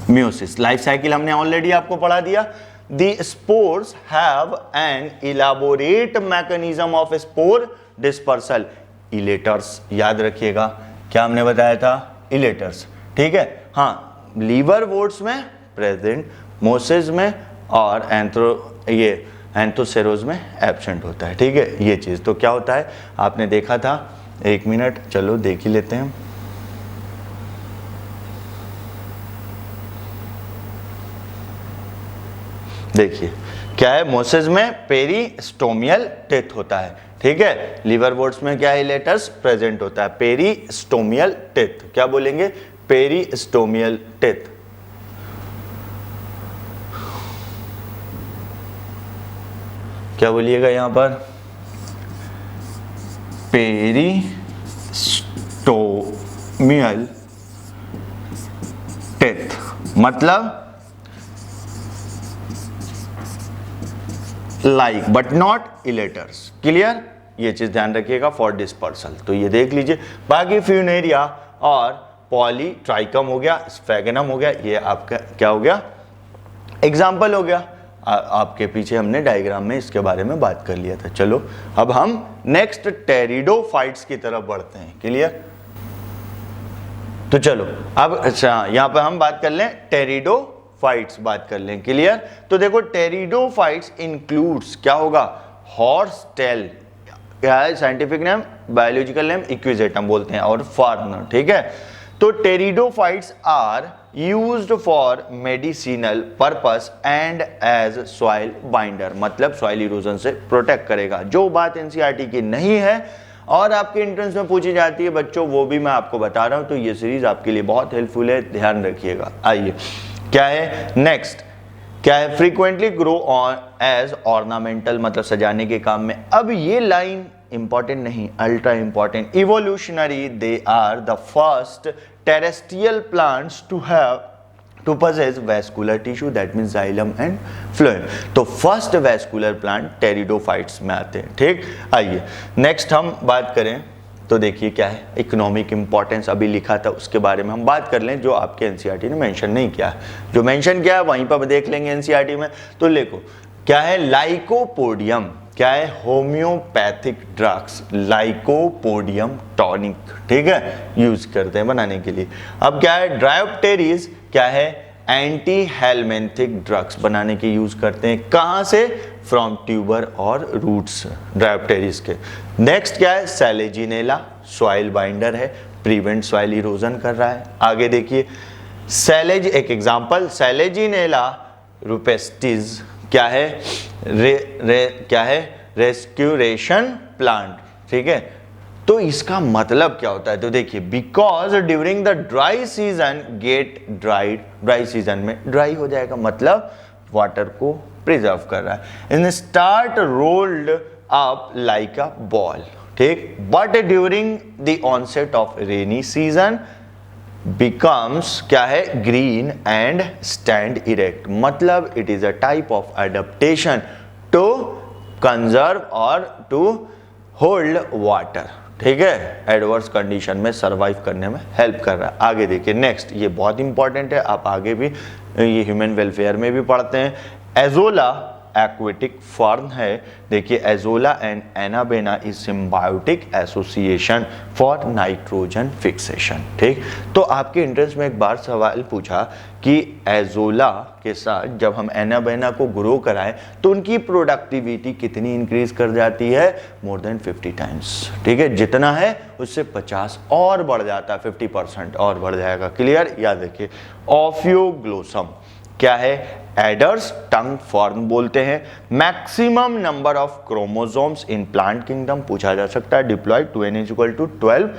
A: मियोसिस। लाइफ साइकिल हमने ऑलरेडी आपको पढ़ा दिया। The spores have an elaborate mechanism of spore dispersal, elaters, याद रखिएगा, क्या हमने बताया था, इलेटर्स, ठीक है। हाँ, लीवरवोर्ट्स में प्रेजेंट, मोसेस में और एंथोसेरोज में एब्सेंट होता है, ठीक है, ये चीज। तो क्या होता है आपने देखा था, एक मिनट चलो देख ही लेते हैं। देखिए क्या है, मोसेस में पेरिस्टोमियल टेथ होता है, ठीक है, लीवरवोर्ट्स में क्या है, इलेटर्स प्रेजेंट होता है, पेरिस्टोमियल टेथ, क्या बोलेंगे, पेरिस्टोमियल टेथ। क्या बोलिएगा यहां पर, पेरिस्टोमियल टेथ मतलब लाइक बट नॉट इलेटर्स, क्लियर, ये चीज ध्यान रखिएगा फॉर डिस्पर्सल। तो ये देख लीजिए, बाकी फ्यूनेरिया और पॉलीट्राइकम हो गया, स्फेगनम हो गया, ये आपका क्या हो गया, एग्जाम्पल हो गया। आपके पीछे हमने डायग्राम में इसके बारे में बात कर लिया था। चलो अब हम नेक्स्ट टेरिडोफाइट्स की तरफ बढ़ते हैं, क्लियर। तो चलो अब अच्छा यहाँ पर हम बात कर लें टेरिडोफाइट्स, बात कर लें, क्लियर। तो देखो टेरिडोफाइट्स इंक्लूड्स, क्या होगा, हॉर्स टेल, क्या है scientific name, biological name Equisetum बोलते हैं, और फार्नर, ठीक है। तो pteridophytes are used for medicinal purpose and as soil binder, मतलब सॉइल इरोजन से प्रोटेक्ट करेगा। जो बात एनसीईआरटी की नहीं है और आपके एंट्रेंस में पूछी जाती है बच्चों, वो भी मैं आपको बता रहा हूं, तो ये सीरीज आपके लिए बहुत हेल्पफुल है, ध्यान रखिएगा। आइए क्या है नेक्स्ट, क्या है, frequently grow on as ornamental, मतलब सजाने के काम में। अब ये लाइन इंपॉर्टेंट नहीं, ultra important. Evolutionary they are the first terrestrial plants to have to possess vascular tissue, that means xylem and phloem। तो फर्स्ट वैस्कुलर प्लांट टेरिडोफाइट्स में आते हैं, ठीक। आइए नेक्स्ट हम बात करें, तो देखिए क्या है, इकोनॉमिक इंपॉर्टेंस अभी लिखा था, उसके बारे में हम बात कर लें, जो आपके एनसीईआरटी ने मेंशन नहीं किया है। जो मेंशन किया है वहीं पर देख लेंगे एनसीईआरटी में। तो देखो क्या है, लाइकोपोडियम, क्या है, होम्योपैथिक ड्रग्स, लाइकोपोडियम टॉनिक, ठीक है, यूज करते हैं बनाने के लिए। अब क्या है, ड्रायोप्टेरिस, क्या है, एंटी हेलमेंथिक ड्रग्स बनाने के यूज करते हैं, कहां से, फ्रॉम ट्यूबर और रूट्स ड्रायोप्टेरिस के। नेक्स्ट क्या है, सैलेजिनेला, सॉइल बाइंडर है, प्रिवेंट सॉइल इरोजन कर रहा है। आगे देखिए सैलेज, एक एग्जांपल, सैलेजिनेला रुपेस्टिस, क्या है, क्या है, रेस्क्यूरेशन प्लांट, ठीक है, तो इसका मतलब क्या होता है, तो देखिए because during the dry season get dried, dry season में ड्राई हो जाएगा, मतलब वाटर को प्रिजर्व कर रहा है। In start rolled up like a ball, ठीक, but during the onset of rainy season becomes क्या है, ग्रीन एंड स्टैंड इरेक्ट, मतलब it is a type of adaptation to conserve और टू होल्ड वाटर, ठीक है, एडवर्स कंडीशन में सरवाइव करने में हेल्प कर रहा है। आगे देखिए नेक्स्ट, ये बहुत इंपॉर्टेंट है, आप आगे भी ये ह्यूमन वेलफेयर में भी पढ़ते हैं। एजोला एक्वेटिक फर्न है, देखिए azolla and anabaena is symbiotic association for nitrogen fixation, ठीक। तो आपके एंट्रेंस में एक बार सवाल पूछा कि एजोला के साथ जब हम एनाबेना को ग्रो कराएं तो उनकी प्रोडक्टिविटी कितनी इंक्रीज कर जाती है, मोर देन 50 टाइम्स, ठीक है, जितना है उससे 50 और बढ़ जाता है, 50% और बढ़ जाएगा, क्लियर। याद रखिए ऑफियोग्लोसम क्या है, एडर्स टंग फॉर्म बोलते हैं। Maximum number of chromosomes in plant kingdom पूछा जा सकता है, डिप्लॉयड 2n = 12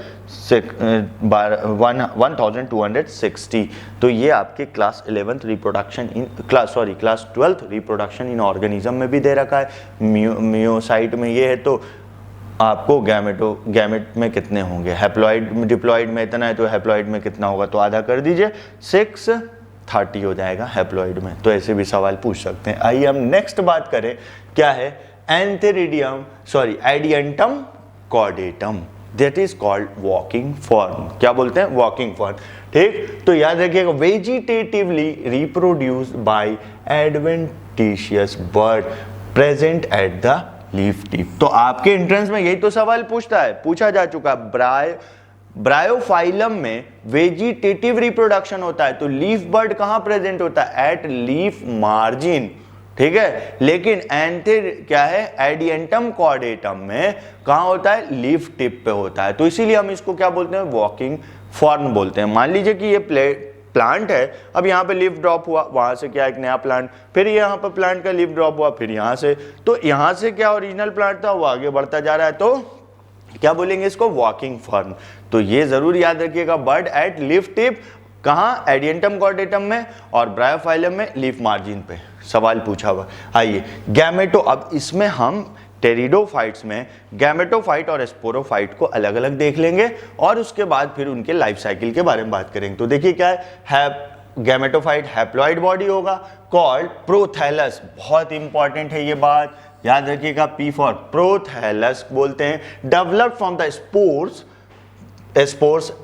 A: 1260। तो ये आपके class 11th reproduction in class 12th reproduction in organism में भी दे रखा है। मियोसाइट में ये है, तो आपको गैमेट में कितने होंगे, हैप्लॉइड डिप्लॉयड में इतना है तो हैप्लॉइड में कितना होगा, तो आधा कर दीजिए, 630 हो जाएगा हैप्लॉइड में। तो ऐसे भी सवाल पूछ सकते हैं। आइए हम नेक्स्ट बात करें, क्या है, Adiantum caudatum, that is called walking fern, क्या बोलते हैं, वॉकिंग फॉर्म, ठीक। तो याद रखिएगा vegetatively reproduced by adventitious bud present at the leaf tip. तो आपके एंट्रेंस में यही तो सवाल पूछा जा चुका। ब्रायोफाइलम में वेजिटेटिव रिप्रोडक्शन होता है, तो लीफ बर्ड कहां प्रेजेंट होता है, एट लीफ मार्जिन, ठीक है। लेकिन क्या है, एडियंटम कॉर्डेटम में कहां होता है, लीफ टिप पे होता है। तो इसीलिए हम इसको क्या बोलते हैं, वॉकिंग फॉर्म बोलते हैं। मान लीजिए कि ये प्लांट है, अब यहाँ पे लीफ ड्रॉप हुआ, वहां से क्या एक नया प्लांट, फिर यहाँ पर प्लांट का लीफ ड्रॉप हुआ, फिर यहाँ से, तो यहाँ से क्या ओरिजिनल प्लांट था वो आगे बढ़ता जा रहा है, तो क्या बोलेंगे इसको, वॉकिंग फॉर्म। तो ये जरूर याद रखिएगा, बर्ड एट लीफ टिप, कहाँ, एडियंटम कॉर्डेटम में, और ब्रायोफाइलम में लीफ मार्जिन पे सवाल पूछा हुआ। आइए गैमेटो, अब इसमें हम टेरिडोफाइट्स में गैमेटोफाइट और स्पोरोफाइट को अलग अलग देख लेंगे और उसके बाद फिर उनके लाइफ साइकिल के बारे में बात करेंगे। तो देखिए क्या है, गैमेटोफाइट हैप्लॉइड बॉडी होगा कॉल्ड प्रोथैलस, बहुत इंपॉर्टेंट है ये बात, याद रखिएगा, पी फॉर प्रोथैलस बोलते हैं। Developed from the spores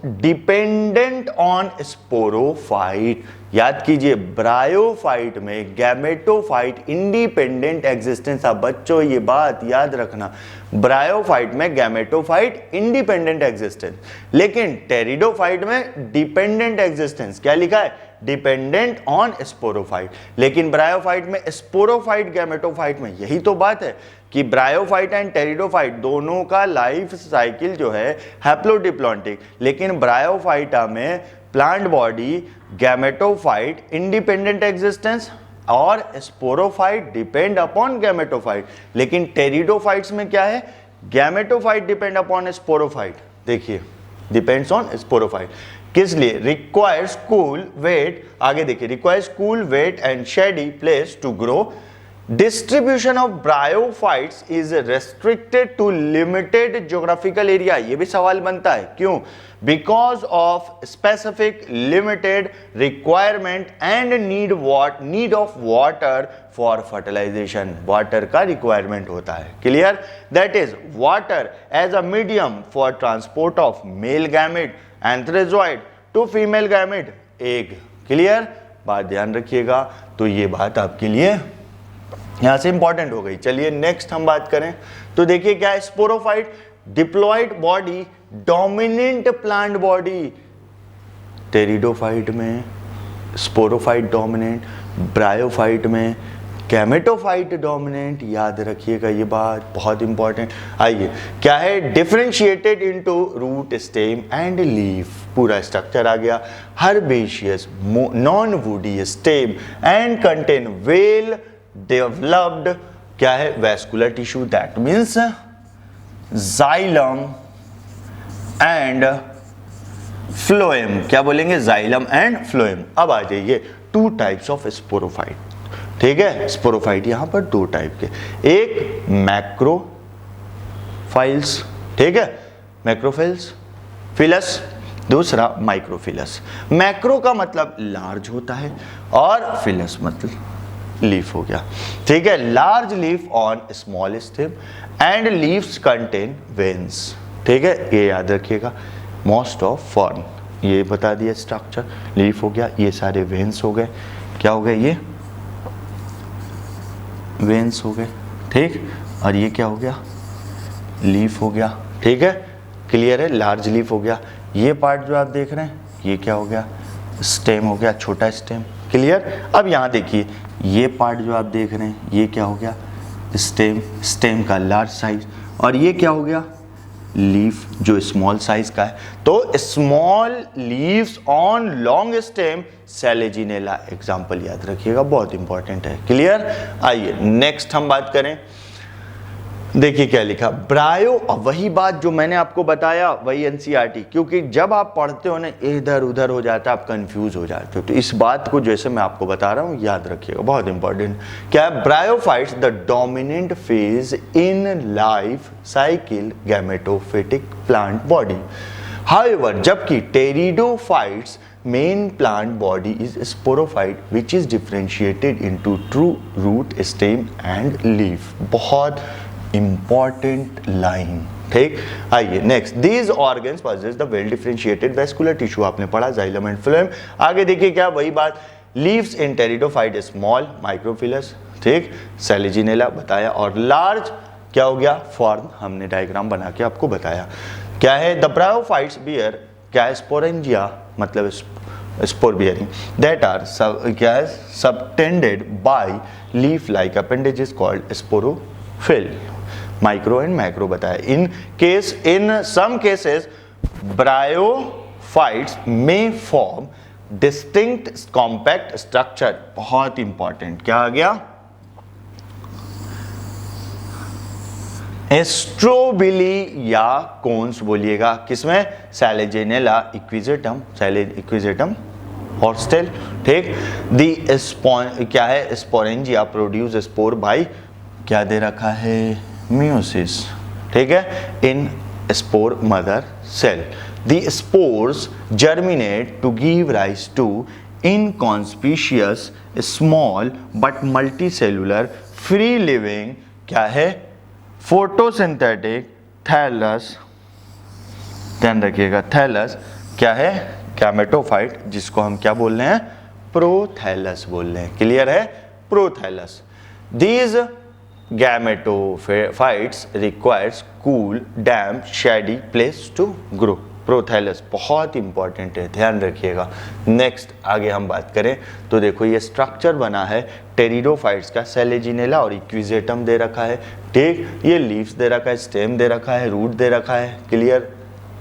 A: dependent on sporophyte, याद कीजिए ब्रायोफाइट में गैमेटोफाइट इंडिपेंडेंट एग्जिस्टेंस था। बच्चों ये बात याद रखना, ब्रायोफाइट में गैमेटोफाइट इंडिपेंडेंट एग्जिस्टेंस, लेकिन टेरिडोफाइट में डिपेंडेंट एग्जिस्टेंस, क्या लिखा है, डिपेंडेंट ऑन स्पोरोफाइट। लेकिन ब्रायोफाइट में स्पोरोफाइट गैमेटोफाइट में यही तो बात है कि ब्रायोफाइट एंड टेरिडोफाइट दोनों का लाइफ साइकिल जो है हैप्लोडिप्लॉन्टिक, लेकिन ब्रायोफाइटा में plant body gametophyte independent existence और स्पोरोफाइट डिपेंड अपॉन गैमेटोफाइट, लेकिन टेरिडोफाइट्स में क्या है, गैमेटोफाइट डिपेंड अपॉन स्पोरोफाइट, देखिए डिपेंड्स ऑन स्पोरोफाइट। किस लिए, रिक्वायर्स कूल वेट, आगे देखिए, requires cool wet and shady place to grow. Distribution of bryophytes is restricted to limited geographical area, ये भी सवाल बनता है, क्यों, because of specific limited requirement and need of water for fertilisation, water का रिक्वायरमेंट होता है, clear, that is water as a medium for transport of male gamete antherozoid to female gamete egg, clear, बात ध्यान रखिएगा। तो ये बात आपके लिए यहां से इंपॉर्टेंट हो गई। चलिए नेक्स्ट हम बात करें, तो देखिए क्या है, sporophyte diploid body, dominant plant body, pteridophyte में स्पोरोफाइट डोमिनेंट, ब्रायोफाइट में गैमेटोफाइट डोमिनेंट, याद रखिएगा ये बात बहुत इंपॉर्टेंट। आइए क्या है, differentiated into root, stem and leaf, पूरा स्ट्रक्चर आ गया, herbaceous non woody stem and contain well developed क्या है, vascular tissue, that means xylem and phloem, क्या बोलेंगे, जाइलम एंड फ्लोएम। अब आ जाइए टू टाइप्स ऑफ स्पोरोफाइट, ठीक है। स्पोरोफाइट यहां पर दो टाइप के, एक मैक्रोफाइल्स, ठीक है, मैक्रोफिल्स फिलस, दूसरा माइक्रोफिलस। मैक्रो का मतलब लार्ज होता है और फिलस मतलब लीफ हो गया, ठीक है। Large leaf on small stem and leaves contain veins, ठीक है, ये याद रखिएगा। मोस्ट ऑफ फॉर्म, ये बता दिया स्ट्रक्चर, लीफ हो गया, ये सारे वेन्स हो गए, क्या हो गए, ये वेन्स हो गए, ठीक, और ये क्या हो गया, लीफ हो गया, ठीक है, क्लियर है। लार्ज लीफ हो गया, ये पार्ट जो आप देख रहे हैं ये क्या हो गया, स्टेम हो गया, छोटा स्टेम, क्लियर। अब यहाँ देखिए ये पार्ट जो आप देख रहे हैं ये क्या हो गया, स्टेम, स्टेम का लार्ज साइज, और ये क्या हो गया, लीफ जो स्मॉल साइज का है। तो small leaves on long stem, Selaginella example याद रखिएगा, बहुत इंपॉर्टेंट है, क्लियर। आइए नेक्स्ट हम बात करें, देखिए क्या लिखा, ब्रायो, वही बात जो मैंने आपको बताया, वही एनसीईआरटी, क्योंकि जब आप पढ़ते हो ना इधर उधर हो जाता है, आप कंफ्यूज हो जाते हो, तो इस बात को जैसे मैं आपको बता रहा हूँ याद रखिएगा, बहुत इंपॉर्टेंट। क्या है, bryophytes the dominant phase in life cycle gametophytic plant body. However, जबकि pteridophytes main plant body is sporophyte which is differentiated into true root, stem and leaf. बहुत इंपॉर्टेंट लाइन, ठीक। आइए next, these organs possess the well differentiated vascular tissue, आपने पढ़ा जाइलम एंड फ्लोएम। आगे देखिए क्या, वही बात, लीव्स इन टेरिडोफाइट स्मॉल, माइक्रोफिलस, ठीक, सेलेजिनेला बताया, और लार्ज क्या हो गया, फॉर्म, हमने डायग्राम बना के आपको बताया। क्या है, द ब्रायोफाइट्स बियर, क्या है, स्पोरेंजिया मतलब स्पोर बियरिंग, दैट आर क्या है, subtended by leaf like appendages called sporophyll. Micro and macro बताया। इन सम केसेस ब्रायोफाइट्स में फॉर्म डिस्टिंक्ट कॉम्पैक्ट स्ट्रक्चर, बहुत इंपॉर्टेंट, क्या आ गया, एस्ट्रोबिली या कोन्स बोलिएगा, किसमें, सेलेजिनेला इक्विजेटम, इक्विजेटम हॉर्स्टेल, ठीक। दी क्या है, स्पोरेंजिया प्रोड्यूस स्पोर बाय, क्या दे रखा है, म्यूसिस, ठीक है, in spore mother cell. The spores germinate to give rise to inconspicuous small but multicellular free living, क्या है, फोटोसिंथेटिक थैलस, ध्यान रखिएगा, थैलस क्या है, गैमेटोफाइट, जिसको हम क्या बोल रहे हैं, प्रोथैलस बोल रहे हैं, क्लियर है, prothallus. These gametophytes requires cool, damp, shady place to grow. Prothallus बहुत इंपॉर्टेंट है, ध्यान रखिएगा। नेक्स्ट आगे हम बात करें तो देखो ये स्ट्रक्चर बना है टेरिडोफाइट्स का, सेलेजिनेला और इक्विजेटम दे रखा है, ठीक, ये लीव्स दे रखा है, स्टेम दे रखा है, रूट दे रखा है, clear,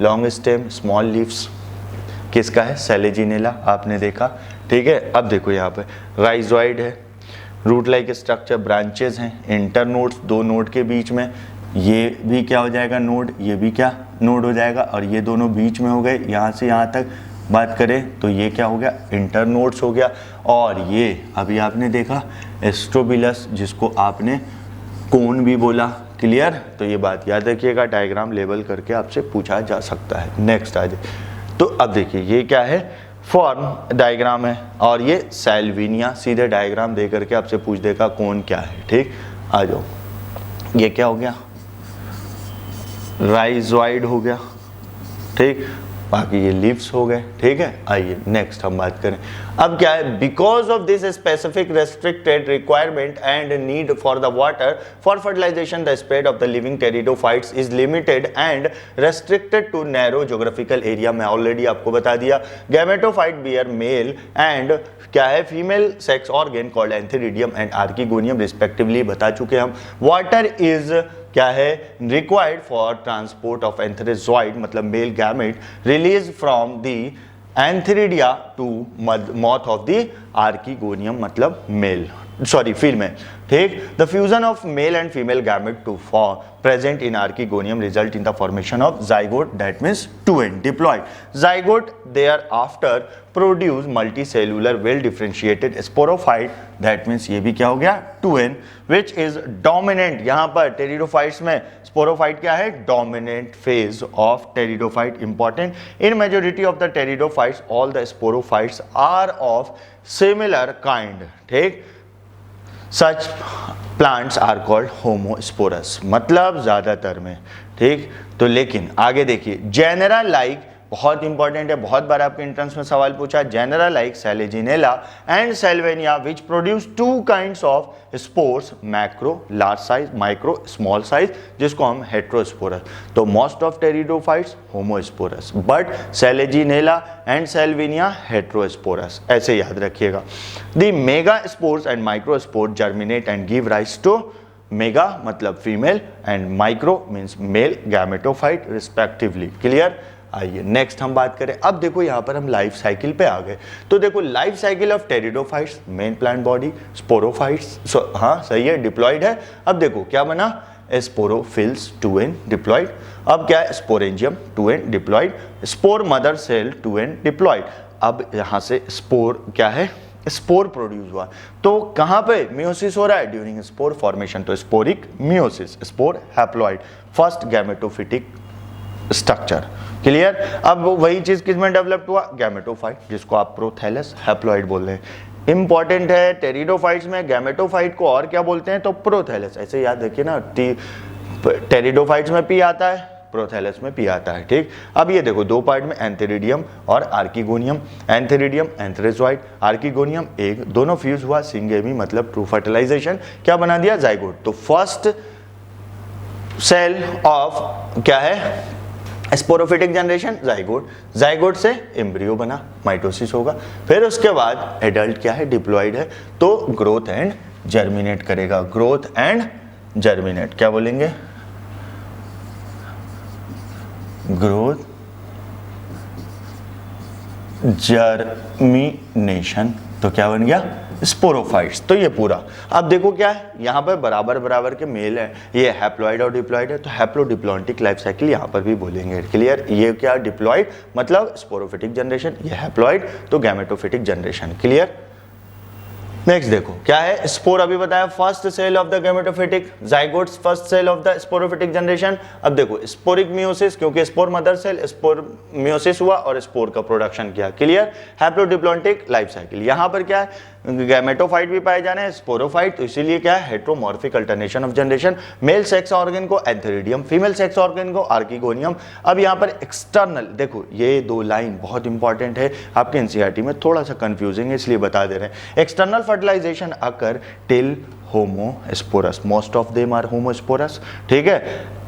A: long stem, small leaves, किसका है, सेलेजिनेला, आपने देखा, ठीक है। अब देखो यहाँ पे राइजोइड है, रूट लाइक स्ट्रक्चर, ब्रांचेस हैं, इंटर नोड्स, दो नोड के बीच में, ये भी क्या हो जाएगा नोड, ये भी क्या नोड हो जाएगा, और ये दोनों बीच में हो गए, यहाँ से यहाँ तक बात करें तो ये क्या हो गया, इंटर नोड्स हो गया। और ये अभी आपने देखा एस्ट्रोबिलस, जिसको आपने कोन भी बोला, क्लियर, तो ये बात याद रखिएगा, डायग्राम लेबल करके आपसे पूछा जा सकता है। नेक्स्ट आ जाए तो अब देखिए ये क्या है, फॉर्म डायग्राम है, और ये सैल्विनिया, सीधे डायग्राम दे करके आपसे पूछ देगा कौन क्या है, ठीक। आ जाओ, ये क्या हो गया, राइजोइड हो गया, ठीक, बाकी ये लीव्स हो गए, ठीक है। आइए नेक्स्ट हम बात करें, अब क्या है, because of this specific restricted requirement and need for the water for fertilisation, the spread of the living pteridophytes is limited and restricted to narrow geographical area. मैं ऑलरेडी आपको बता दिया, गैमेटोफाइट बियर मेल एंड क्या है, female sex organ called antheridium and archegonium respectively, बता चुके हम। वाटर इज क्या है, required for transport of antherozoid मतलब male gamete release from the antheridia to moth of the archegonium मतलब मेल सॉरी फील में, ठीक। The fusion of male and female gamete to form present in archegonium result in the formation of zygote, that means 2n diploid zygote thereafter produce multicellular well differentiated sporophyte, that means ये भी क्या हो गया 2n, विच इज डोमिनेंट। यहाँ पर टेरिडोफाइट्स में स्पोरोफाइट क्या है, dominant phase of pteridophyte, important. In majority of the pteridophytes all the sporophytes are of similar kind, ठीक। Such plants are called homosporous, मतलब ज्यादातर में, ठीक। तो लेकिन आगे देखिए, जेनेरा लाइक, बहुत इंपॉर्टेंट है, बहुत बार आपके एंट्रेंस में सवाल पूछा, genera like Selaginella and Salvinia which produce 2 kinds of spores, macro large size, micro small size, जिसको हम हेट्रोस्पोरस। तो most of pteridophytes homosporous, but Selaginella and Salvinia heterosporous, ऐसे याद रखिएगा। The mega spores and microspore germinate and give rise to, mega मतलब फीमेल and micro means male gametophyte respectively, clear. आइए नेक्स्ट हम बात करें। अब देखो यहाँ पर हम लाइफ साइकिल पे आ गए, तो देखो life cycle of pteridophytes, main plant body, sporophytes, हाँ सही है, डिप्लॉयड है। अब देखो क्या बना, स्पोरोफिल्स 2n डिप्लॉयड, अब क्या है sporangium 2n diploid, spore mother cell 2n diploid. अब यहाँ से स्पोर क्या है, स्पोर प्रोड्यूस हुआ, तो कहाँ पे मियोसिस हो रहा है, ड्यूरिंग स्पोर फॉर्मेशन, तो sporic meiosis, spore haploid, first gametophytic structure, clear. अब वही चीज किस में डेवलप्ड हुआ, गैमेटोफाइट, जिसको आप प्रोथैलस हैप्लॉइड बोल रहे हैं। इंपॉर्टेंट है, टेरिडोफाइट्स में गैमेटोफाइट को और क्या बोलते हैं, तो प्रोथैलस, ऐसे याद रखिए ना, टेरिडोफाइट्स में पी आता है, प्रोथैलस में पी आता है, ठीक। अब ये देखो 2 पार्ट में, एंथेरिडियम और आर्किगोनियम, एंथेरिडियम एंथ्रेजॉइड, आर्किगोनियम एक, दोनों फ्यूज हुआ, सिंगेमी मतलब ट्रू फर्टिलाइजेशन, क्या बना दिया जाइगोट। तो फर्स्ट सेल ऑफ क्या है, स्पोरोफिटिक जनरेशन जाइगोट, जाइगोट से एम्ब्रियो बना, माइटोसिस होगा, फिर उसके बाद एडल्ट क्या है, डिप्लॉयड है, तो ग्रोथ एंड जर्मिनेट करेगा, ग्रोथ एंड जर्मिनेट, क्या बोलेंगे, ग्रोथ जर्मिनेशन, तो क्या बन गया स्पोरोफाइट्स। तो ये पूरा, अब देखो क्या है, यहाँ पर बराबर बराबर के मेल है, ये हैप्लॉइड और डिप्लॉइड है, तो हैप्लोडिप्लॉन्टिक लाइफ साइकिल यहाँ पर भी बोलेंगे, क्लियर। ये क्या डिप्लॉइड मतलब स्पोरोफिटिक जनरेशन, ये हैप्लॉइड तो गैमेटोफिटिक जनरेशन, क्लियर। नेक्स्ट देखो क्या है, स्पोर अभी बताया, first cell of the gametophytic, zygotes first cell of the sporophytic generation. अब देखो स्पोरिक मियोसिस, क्योंकि spore mother cell, spore meiosis हुआ और स्पोर का प्रोडक्शन किया, क्लियर। हैप्लोडिप्लॉन्टिक लाइफ साइकिल, यहाँ पर क्या है, गैमेटोफाइट भी पाए जाने हैं, स्पोरोफाइट, तो इसीलिए क्या है heteromorphic alternation of generation, mail sex organ को एंथेरिडियम, फीमेल सेक्स ऑर्गन को आर्किगोनियम। अब यहाँ पर एक्सटर्नल देखो, ये 2 लाइन बहुत इंपॉर्टेंट है, आपके एनसीईआरटी में थोड़ा सा कंफ्यूजिंग है इसलिए बता दे रहे हैं। External fertilisation occur till homosporous, most of them are homosporous, ठीक है,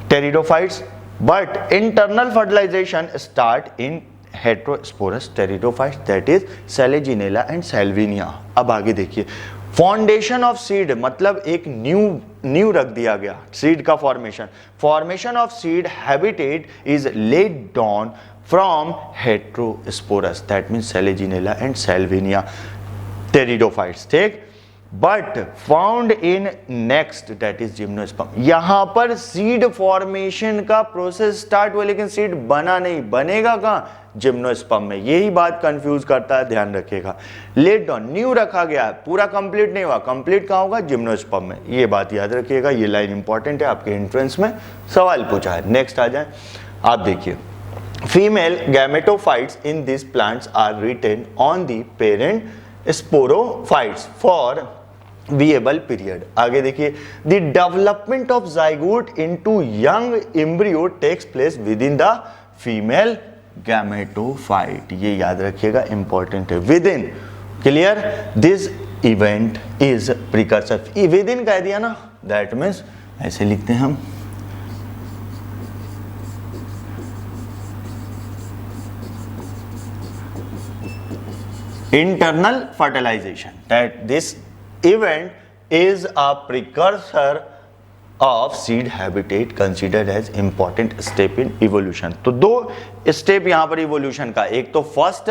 A: pteridophytes, but internal fertilisation start in heterosporous pteridophytes, that is Selaginella and Salvinia. अब आगे देखिए, फाउंडेशन ऑफ सीड मतलब एक न्यू रख दिया गया, सीड का formation of seed habitat is laid down from heterosporous, that means Selaginella and Salvinia pteridophytes, ठीक। But found in next that is gymnosperm, यहां पर सीड फॉर्मेशन का प्रोसेस स्टार्ट हुआ, लेकिन सीड बना नहीं, बनेगा कहां, जिम्नोस्पर्म में। यही बात कंफ्यूज करता है, ध्यान रखिएगा। लेट डाउन न्यू रखा गया है, पूरा कंप्लीट नहीं हुआ, कंप्लीट कहां होगा, जिम्नोस्पर्म में, ये बात याद रखिएगा, ये लाइन इंपॉर्टेंट है, आपके एंट्रेंस में सवाल पूछा है। नेक्स्ट आ जाए, आप देखिए, female gametophytes in this plants are retain on the parent sporophytes for viable period. आगे देखिए, the development of zygote into young embryo takes place within the female gametophyte, ये याद रखिएगा, इंपॉर्टेंट है, within, clear. This event is precursor, within कह दिया ना, दैट मीन्स ऐसे लिखते हैं हम, internal fertilization, that this event is a precursor of seed habitat considered as important step in evolution। तो 2 स्टेप यहां पर इवोल्यूशन का, एक तो फर्स्ट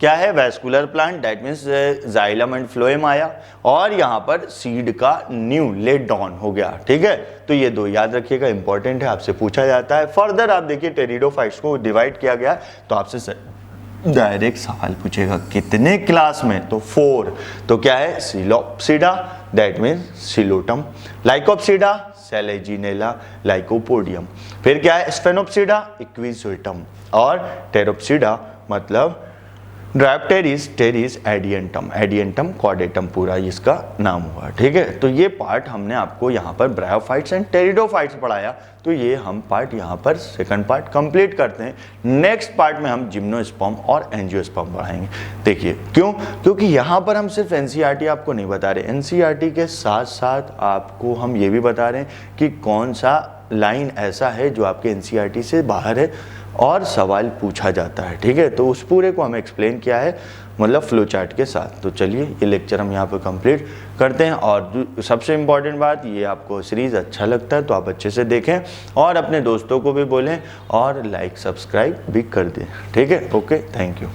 A: क्या है, vascular plant, that means xylem and phloem आया, और यहाँ पर सीड का न्यू लेट डाउन हो गया, ठीक है। तो ये दो याद रखिएगा, इंपॉर्टेंट है, आपसे पूछा जाता है। फर्दर आप देखिए टेरिडोफाइट्स को डिवाइड किया गया, तो आपसे डायरेक्ट सवाल पूछेगा कितने क्लास में, तो 4। तो क्या है, Psilopsida that means Psilotum, Lycopsida Selaginella Lycopodium, फिर क्या है स्फेनोप्सिडा इक्विसोइटम, और टेरोप्सिडा मतलब Dryopteris Pteris Adiantum, Adiantum caudatum पूरा इसका नाम हुआ, ठीक है। तो ये पार्ट हमने आपको यहाँ पर ब्रायोफाइट्स एंड टेरिडोफाइट्स पढ़ाया, तो ये हम पार्ट यहाँ पर सेकंड पार्ट कंप्लीट करते हैं। नेक्स्ट पार्ट में हम जिम्नोस्पर्म और एंजियोस्पर्म पढ़ाएंगे। देखिए क्यों, क्योंकि यहाँ पर हम सिर्फ एनसीईआरटी आपको नहीं बता रहे, एनसीईआरटी के साथ साथ आपको हम ये भी बता रहे हैं कि कौन सा लाइन ऐसा है जो आपके एनसीईआरटी से बाहर है और सवाल पूछा जाता है, ठीक है। तो उस पूरे को हमें एक्सप्लेन किया है, मतलब फ्लो चार्ट के साथ। तो चलिए ये लेक्चर हम यहाँ पर कंप्लीट करते हैं। और सबसे इम्पॉर्टेंट बात, ये आपको सीरीज़ अच्छा लगता है तो आप अच्छे से देखें और अपने दोस्तों को भी बोलें और लाइक सब्सक्राइब भी कर दें, ठीक है। Okay, thank you.